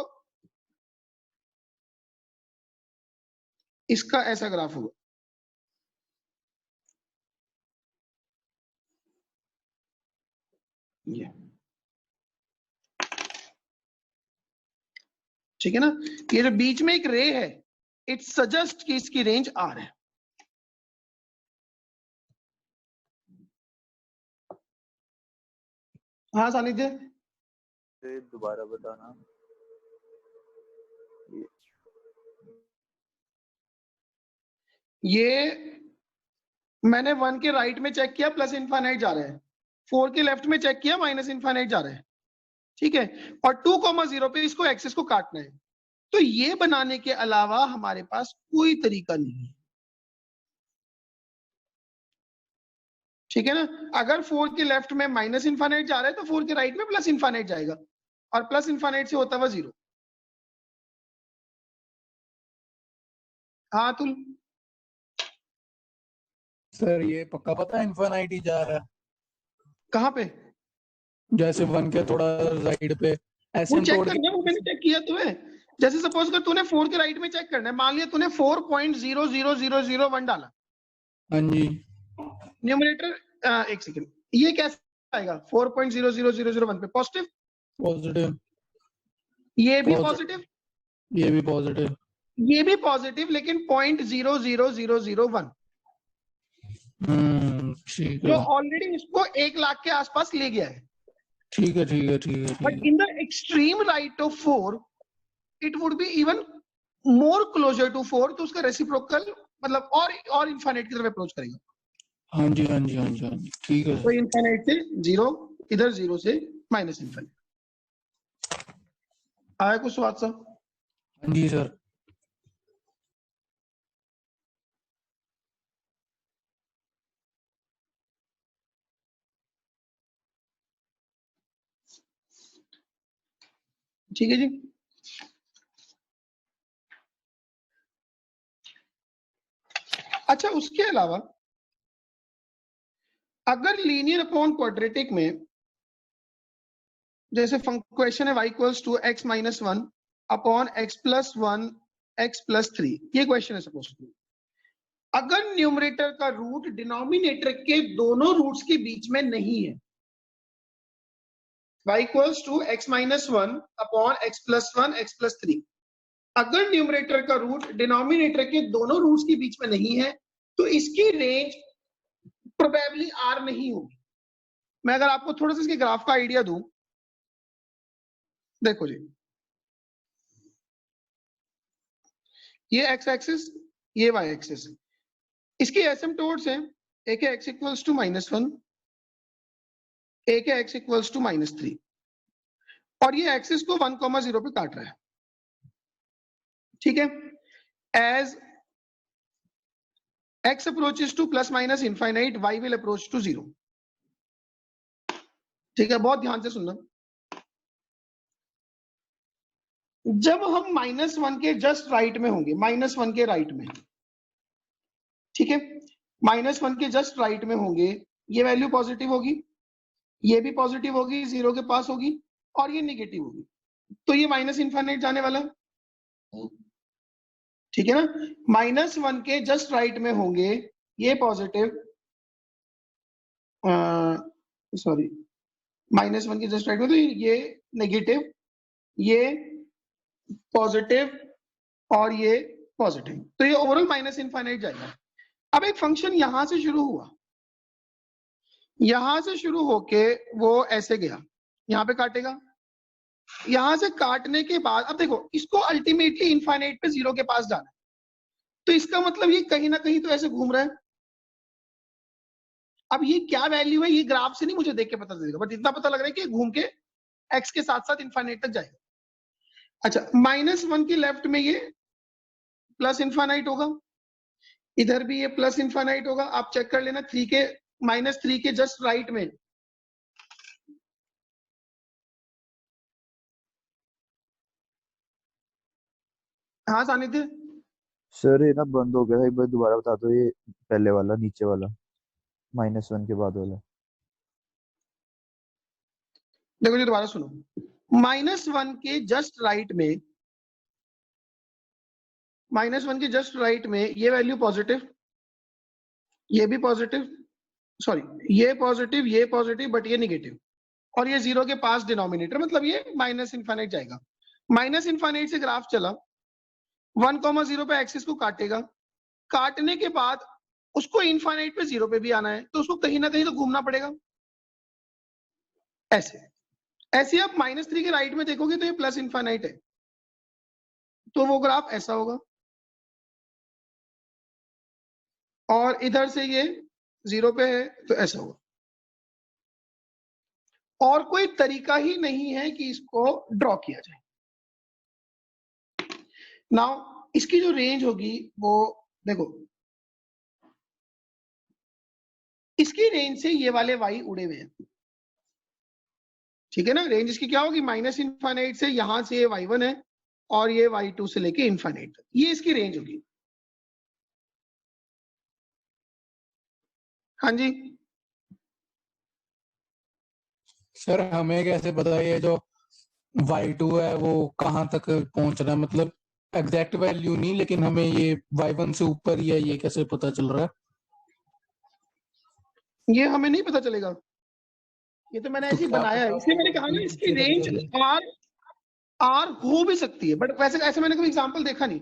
इसका ऐसा ग्राफ होगा। ये ठीक है ना, ये जो बीच में एक रे है, इट सजेस्ट कि इसकी रेंज आर है। हाँ सानिध्य, दोबारा बताना। ये मैंने 1 के राइट में चेक किया प्लस इनफाइनाइट जा रहा है, 4 के लेफ्ट में चेक किया माइनस इनफाइनाइट जा रहा है, ठीक है, और 2,0 पे इसको एक्सिस को काटना है। तो ये बनाने के अलावा हमारे पास कोई तरीका नहीं है, ठीक है ना। अगर 4 के लेफ्ट में माइनस इनफाइनाइट जा रहा है तो 4 के राइट में प्लस इनफाइनाइट जाएगा, और प्लस इनफाइनाइट से होता हुआ 0। हाँ तुल, सर ये पक्का पता है इनफाइनाइट ही जा रहा है? कहाँ पे? जैसे 1 के थोड़ा राइट पे वो एसिम्प्टोट चेक करना है, वो मैंने चेक किया तुम्हें। जैसे सपोज कर तूने 4 के राइट में चेक करना है, मान लिया तूने 4.00001 डाला। हाँ जी। न्यूमरेटर एक सेकंड, ये कैसे आएगा 4.00001 पे? पॉजिटिव, पॉजिटिव, ये भी पॉजिटिव, ये भी पॉजिटिव, ये भी पॉजिटिव, लेकिन 0.00001 ठीक जो है ऑलरेडी इसको 1 लाख के आसपास ले गया है। ठीक है ठीक है ठीक है बट ठीक in the extreme right of 4 it would be even more closer to 4, तो उसका रेसिप्रोकल मतलब और इनफाइनाइट की तरफ अप्रोच करेगा। है। हाँ जी हाँ जी हाँ जी हाँ जी ठीक है तो इनफाइनाइट से 0, इधर 0 से माइनस इनफाइनाइट। आया कुछ बात सा? हाँ जी सर। ठीक है जी। अच्छा, उसके अलावा अगर लीनियर अपॉन क्वाड्रेटिक में जैसे क्वेश्चन है y equals to x minus 1 upon x plus 1 x plus 3, ये क्वेश्चन है सपोज टू। अगर न्यूमरेटर का रूट डिनोमिनेटर के दोनों रूट्स के बीच में नहीं है, y equals to x minus 1 upon x plus 1 x plus 3, अगर न्यूमरेटर का रूट डिनोमिनेटर के दोनों रूट्स के बीच में नहीं है तो इसकी रेंज प्रोबेबली r नहीं होगी। मैं अगर आपको थोड़ा सा इसके ग्राफ का आइडिया दूं, देखो जी, ये x एक्सिस, ये y एक्सिस, इसकी एसिम्पटोट्स हैं, एक है x इक्वल्स टू -1, एक है x इक्वल्स टू -3, और ये एक्सिस को 1,0 पे काट रहा है, ठीक है। As x approaches to plus minus infinite, y will approach to 0, ठीक है। बहुत ध्यान से सुनना, जब हम -1 के जस्ट राइट में होंगे, -1 के राइट में, ठीक है, -1 के जस्ट राइट में होंगे, ये वैल्यू पॉजिटिव होगी, ये भी पॉजिटिव होगी, 0 के पास होगी, और ये नेगेटिव होगी, तो ये माइनस इनफाइनाइट जाने वाला है, ठीक है ना। -1 के जस्ट राइट में होंगे, ये पॉजिटिव, सॉरी, -1 के जस्ट राइट में, तो ये नेगेटिव, ये पॉजिटिव, और ये पॉजिटिव, तो ये ओवरऑल माइनस इनफाइनाइट जाएगा। अब एक फंक्शन यहां से शुरू हुआ, यहां से शुरू होके वो ऐसे गया, यहां पे काटेगा, यहां से काटने के बाद अब देखो इसको अल्टीमेटली इनफाइनाइट पे 0 के पास जाना है, तो इसका मतलब ये कहीं ना कहीं तो ऐसे घूम रहा है। अब ये क्या वैल्यू है ये ग्राफ से नहीं मुझे देख के पता चलेगा, बट इतना पता लग रहा है कि घूम के x के साथ साथ इनफाइनाइट तक जाएगा। अच्छा, -1 के लेफ्ट में ये प्लस इनफाइनाइट होगा, इधर भी ये प्लस इनफाइनाइट होगा, आप चेक कर लेना, -3 के जस्ट राइट में हाँ सानिध्य, सर ये ना बंद हो गया था, एक बार दोबारा बता दो, ये पहले वाला नीचे वाला -1 के बाद वाला। देखो जी दोबारा सुनो, -1 के जस्ट राइट में, -1 के जस्ट राइट में ये वैल्यू पॉजिटिव, ये भी पॉजिटिव, सॉरी ये पॉजिटिव, बट ये नेगेटिव, और ये 0 के पास डिनोमिनेटर, मतलब ये माइनस इनफाइनाइट जाएगा। माइनस इनफाइनाइट से ग्राफ चला, 1,0 पे एक्सिस को काटेगा, काटने के बाद उसको इनफाइनाइट पे 0 पे भी आना है, तो उसको कहीं ना कहीं तो घूमना पड़ेगा। ऐसे आप -3 के राइट में देखोगे तो ये प्लस इनफाइनाइट है, तो वो ग्राफ ऐसा होगा, और इधर से ये 0 पे है तो ऐसा होगा। और कोई तरीका ही नहीं है कि इसको ड्रॉ किया जाए। नाउ इसकी जो रेंज होगी वो देखो, इसकी रेंज से ये वाले y उड़े हुए हैं, ठीक है ना। रेंज इसकी क्या होगी, माइनस इनफाइनाइट से यहां से ये y1 है और ये y2 से लेके इनफाइनाइट, ये इसकी रेंज होगी। हाँ जी सर हमें कैसे पता ये जो y2 है वो कहाँ तक पहुंच रहा है, मतलब एग्जैक्ट वैल्यू नहीं, लेकिन हमें ये y1 से ऊपर ही है, ये कैसे पता चल रहा है? ये हमें नहीं पता चलेगा, ये तो मैंने तो ऐसे ही क्या बनाया है, पता इसलिए मैंने वो कहा ना भी इसकी नीचे रेंज तक जाए। आर हो भी सकती है, बट वैसे ऐसे मैंने कोई एग्जांपल देखा नहीं।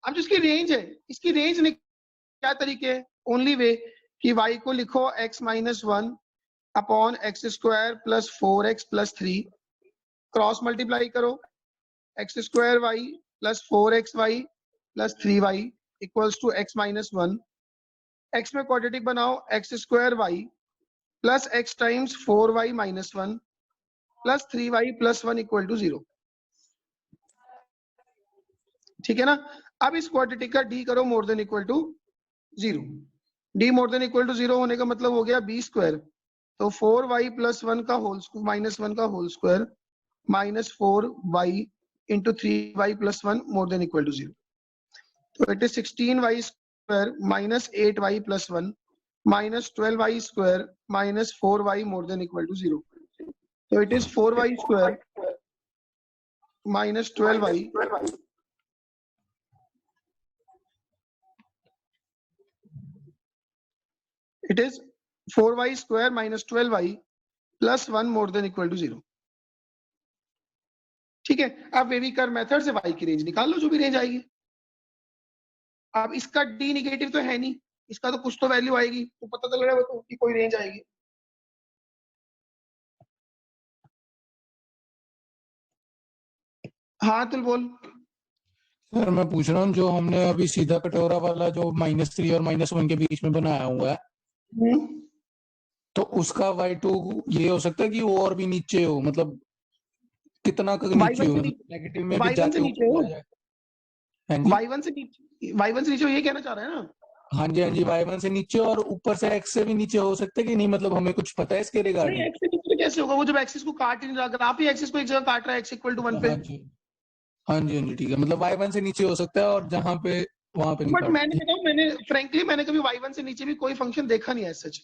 अब जो इसकी रेंज है, इसकी रेंज ने क्या तरीके है, ओनली वे कि y को लिखो x-1 upon x² plus 4x plus 3, cross multiply करो, x² y plus 4xy plus 3y equals to x-1, x में क्वाड्रेटिक बनाओ, x² y plus x times 4y minus 1 plus 3y plus 1 equal to 0, ठीक है ना। अब इस quadratic का d करो more than equal to 0, d more than equal to 0 होने का मतलब हो गया b², तो 4y प्लस 1 का होल माइनस 1 का whole square minus 4y into 3y plus 1 more than equal to 0, तो it is 16y² minus 8y plus 1 minus 12y² minus 4y more than equal to 0, तो it is 4y² minus 12y it is 4y² minus 12y plus 1 more than equal to 0, ठीक है। अब वेविकर method से y की range निकाल लो, जो भी range आएगी। अब इसका d निगेटिव तो है नहीं, इसका तो कुछ तो वैल्यू आएगी, तो पता चल रहा है वो तो कोई रेंज आएगी। हाँ तुल बोल। सर मैं पूछ रहा हूँ, जो हमने अभी सीधा कटोरा वाला जो -3 और -1 के बीच में बनाया हुआ है, तो उसका y2 ये हो सकता है कि वो और भी नीचे हो, मतलब कितना नीचे हो, नेगेटिव में भी y1 से जाके नीचे हो, ऊपर आ जाए? हाँ जी, y1 से नीचे हो, ये कहना चाह रहा है ना। हाँ जी, हाँ जी, y1 से नीचे और ऊपर से x से भी नीचे हो सकता है कि नहीं, मतलब हमें कुछ पता है इसके नहीं, रिगार्डिंग? x से नीचे कैसे होगा, वो जब एक्सिस को काट ही नहीं रहा, अगर आप ही एक्सिस को एक जगह काट रहा है x इक्वल टू 1 पे। हाँ जी, हाँ जी, हाँ जी, ठीक है, मतलब y1 से नीचे हो सकता है और जहाँ पे वहां पे नहीं बट काट। मैंने बताऊं, मैंने फ्रेंकली मैंने कभी y1 से नीचे भी कोई फंक्शन देखा नहीं है सच,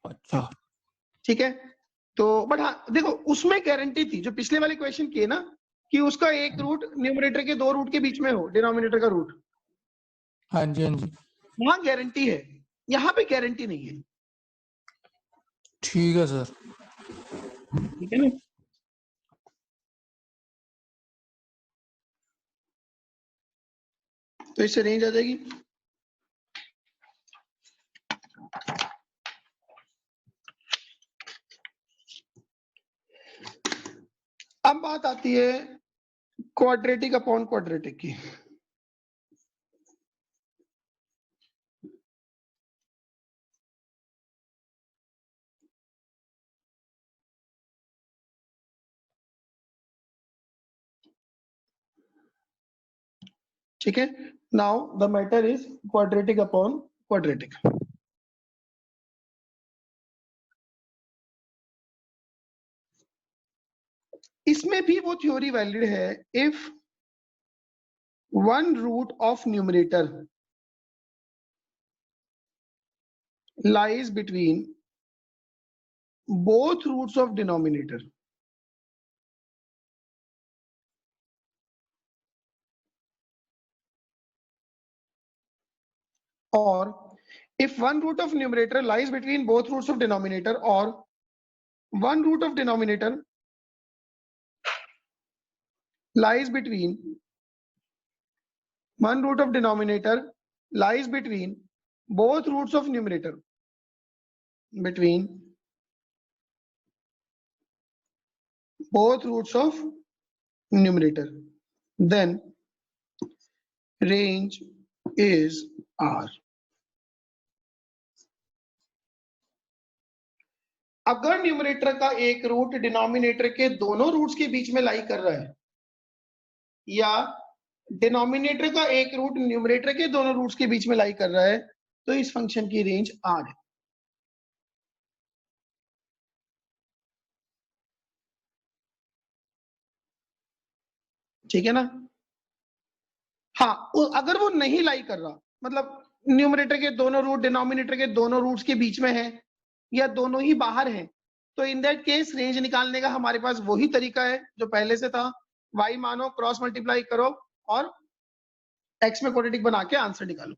अच्छा, ठीक है। तो बट हाँ देखो, उसमें गारंटी थी जो पिछले वाले क्वेश्चन किए ना, कि उसका एक रूट न्यूमरेटर के 2 रूट के बीच में हो, डिनोमिनेटर का रूट, हाँ जी, हाँ जी, वहां गारंटी है, यहाँ पे गारंटी नहीं है, ठीक है सर। ठीक है ना। तो इससे रेंज आ जाएगी। अब बात आती है क्वाड्रेटिक अपॉन क्वाड्रेटिक की। ठीक है, now the matter is quadratic upon quadratic. इसमें भी वो थ्योरी वैलिड है, if one root of numerator lies between both roots of denominator, or if one root of numerator lies between both roots of denominator, or 1 root of denominator lies between 1 root of denominator lies between both roots of numerator, between both roots of numerator, then range is R. अगर numerator का एक root denominator के दोनों roots के बीच में लाई कर रहा है, या डिनोमिनेटर का एक रूट न्यूमरेटर के दोनों रूट्स के बीच में लाई कर रहा है, तो इस फंक्शन की रेंज R है। ठीक है ना? हाँ, अगर वो नहीं लाई कर रहा, मतलब न्यूमरेटर के दोनों रूट डिनोमिनेटर के दोनों रूट्स के बीच में है या दोनों ही बाहर हैं, तो इन दैट केस रेंज निकालने का हमारे पास वही तरीका है जो पहले से था। y मानो, क्रॉस मल्टीप्लाई करो और x में क्वाड्रेटिक बना के आंसर निकालो।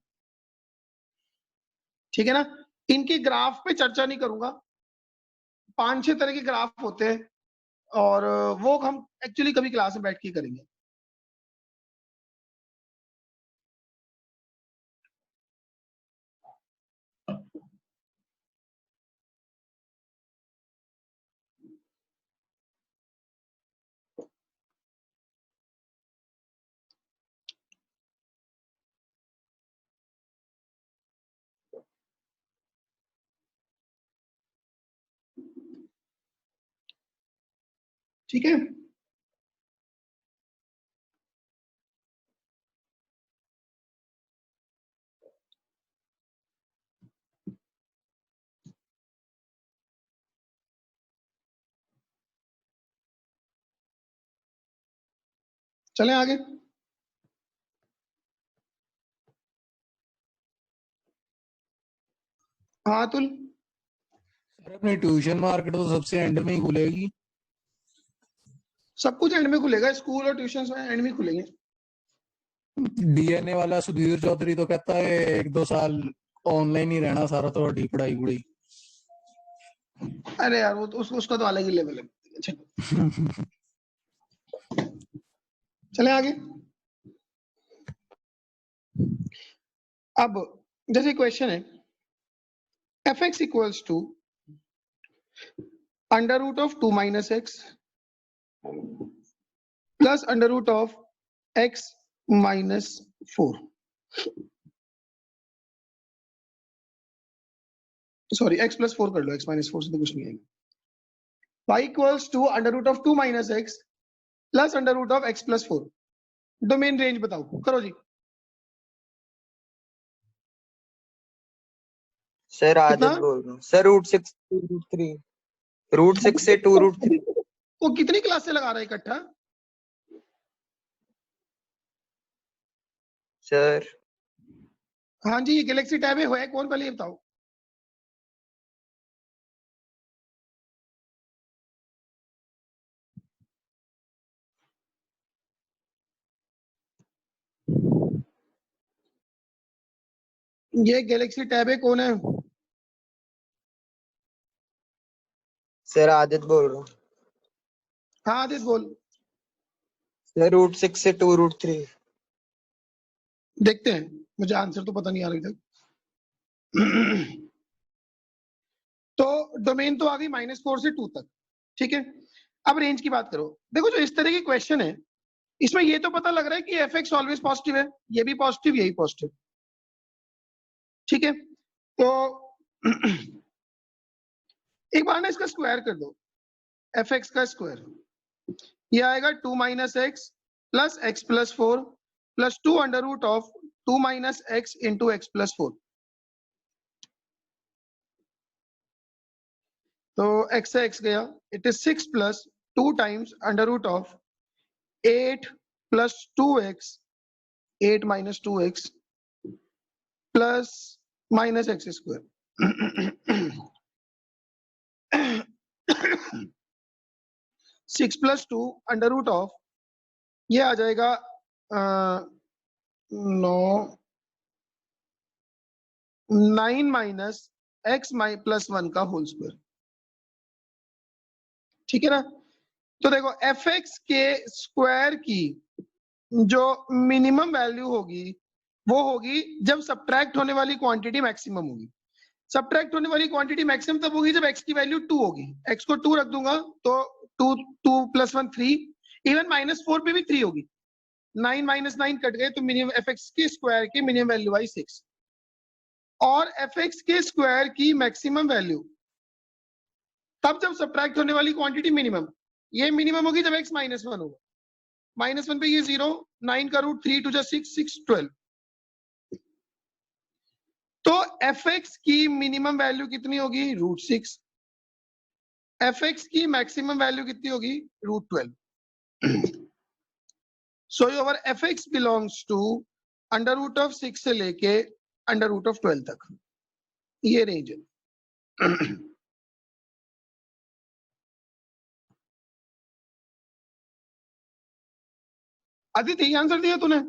ठीक है ना? इनके ग्राफ पे चर्चा नहीं करूंगा, 5-6 तरह के ग्राफ होते हैं और वो हम एक्चुअली कभी क्लास में बैठ के करेंगे। ठीक है? चलें आगे। हाँ अतुल, सर अपनी ट्यूशन मार्केट तो सबसे एंड में ही खुलेगी। सब कुछ एंड में खुलेगा, स्कूल और ट्यूशन में एंड में खुलेंगे। डीएनए वाला सुधीर चौधरी तो कहता है 1-2 साल ऑनलाइन ही रहना सारा, तो पढ़ाई बुढ़ाई। अरे यार वो तो उसका तो अलग ही लेवल है। चले आगे। अब जैसे क्वेश्चन है fx equals to under root of 2 minus x plus under root of x minus 4, sorry x plus 4 कर लो, x माइनस 4 से तो कुछ नहीं आएगा। y equals to under root of 2 minus x plus under root of x plus 4। Domain range बताओ, करो जी। Sir कितना? आदित्य बोल रहा हूँ सर। √6 √3, √6 से 2 √3। वो कितनी क्लास से लगा रहा है इकट्ठा? सर हाँ जी, ये गैलेक्सी टैब है कौन, पहले ये बताओ। ये गैलेक्सी टैब है कौन है? सर आदित्य बोल रहा हूँ। हाँ आदित्य बोल। सर √6 से 2 √3। देखते हैं, मुझे आंसर तो पता नहीं आ रही तक। तो डोमेन तो आ गई -4 से 2 तक। ठीक है, अब रेंज की बात करो। देखो जो इस तरह की क्वेश्चन है, इसमें ये तो पता लग रहा है कि fx ऑलवेज पॉजिटिव है, ये भी पॉजिटिव यही पॉजिटिव। ठीक है, तो एक बार ना इसका स्क्वायर कर दो, fx का स्क्वायर, ये आएगा 2 minus x plus x plus 4 plus 2 under root of 2 minus x into x plus 4। तो x से x गया, it is 6 plus 2 times under root of 8 plus 2x 8 minus 2x plus minus x square. 6 plus 2 under root of, ये आ जाएगा 9 minus x plus 1 का whole square. ठीक है ना। तो देखो एफ एक्स के स्क्वायर की जो मिनिमम वैल्यू होगी वो होगी जब सब्ट्रैक्ट होने वाली क्वांटिटी मैक्सिमम होगी। सब्ट्रैक्ट होने वाली क्वांटिटी मैक्सिमम तब होगी जब x की वैल्यू 2 होगी। x को 2 रख दूंगा तो 2 + 1 3, इवन -4 पे भी 3 होगी। 9 - 9 कट गए तो मिनिमम एफ एक्स के स्क्वायर की मिनिमम वैल्यू आई 6 और एफ एक्स के स्क्वायर की मैक्सिमम वैल्यू तब जब सब्ट्रैक्ट होने वाली क्वांटिटी मिनिमम, ये मिनिमम होगी जब x -1 होगा। -1 पे ये 0, 9 का रूट 3 2 6 6 12। तो एफ एक्स की मिनिमम वैल्यू कितनी होगी? √6। एफ एक्स की मैक्सिमम वैल्यू कितनी होगी? √12। So your f x belongs to √6 से लेके √12 तक, ये रेंज है। आदित्य ये आंसर दिया तूने?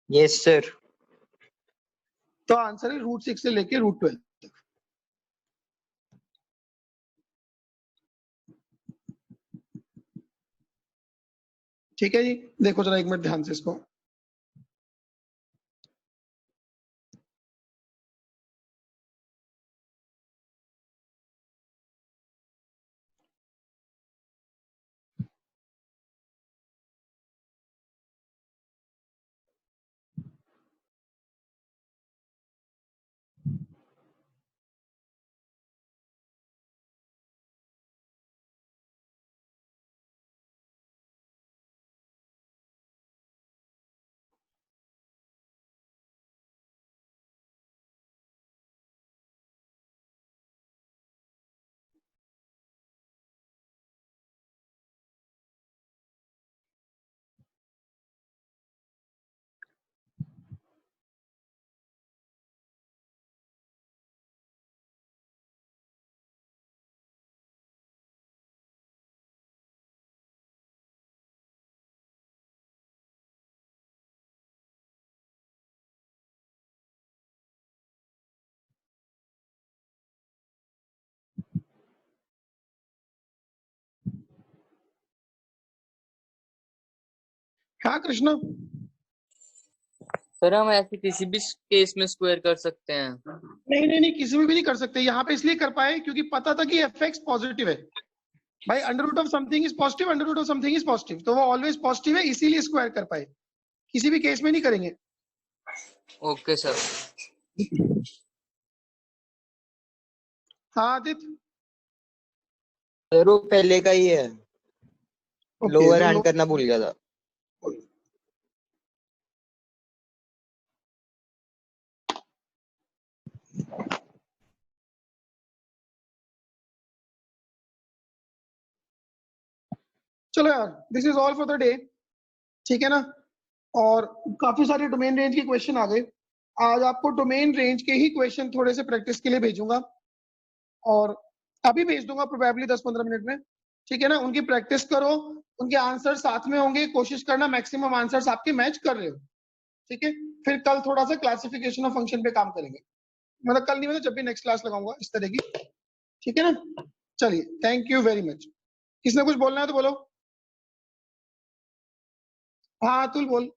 Yes sir. तो आंसर है √6 से लेके √12 तक। ठीक है जी, देखो जरा एक मिनट ध्यान से इसको। हाँ कृष्णा, सर हम ऐसे किसी भी केस में स्क्वायर कर सकते हैं? नहीं, किसी में भी नहीं कर सकते। यहाँ पे इसलिए कर पाए क्योंकि पता था कि एफ एक्स पॉजिटिव है भाई। Under of something is positive, under of something is positive, तो वो ऑलवेज पॉजिटिव है, इसीलिए स्क्वायर कर पाए। किसी भी केस में नहीं करेंगे। Okay sir. हाँ आदित्य, सर वो पहले का ही है, लोअर तो हैंड करना भूल गया था। चलो यार, this is all for the day. ठीक है ना। और काफी सारे डोमेन रेंज के क्वेश्चन आ गए। आज आपको डोमेन रेंज के ही क्वेश्चन थोड़े से प्रैक्टिस के लिए भेजूंगा और अभी भेज दूंगा प्रोबेबली 10-15 मिनट में। ठीक है ना। उनकी प्रैक्टिस करो, उनके आंसर साथ में होंगे, कोशिश करना मैक्सिमम आंसर्स आपके मैच कर रहे हो। ठीक है। फिर कल थोड़ा सा क्लासिफिकेशन ऑफ फंक्शन पे काम करेंगे। मतलब कल नहीं, मतलब जब भी नेक्स्ट क्लास लगाऊंगा इस तरह की। ठीक है ना। चलिए, थैंक यू वेरी मच। किसने कुछ बोलना है तो बोलो। हाँ अतुल बोल।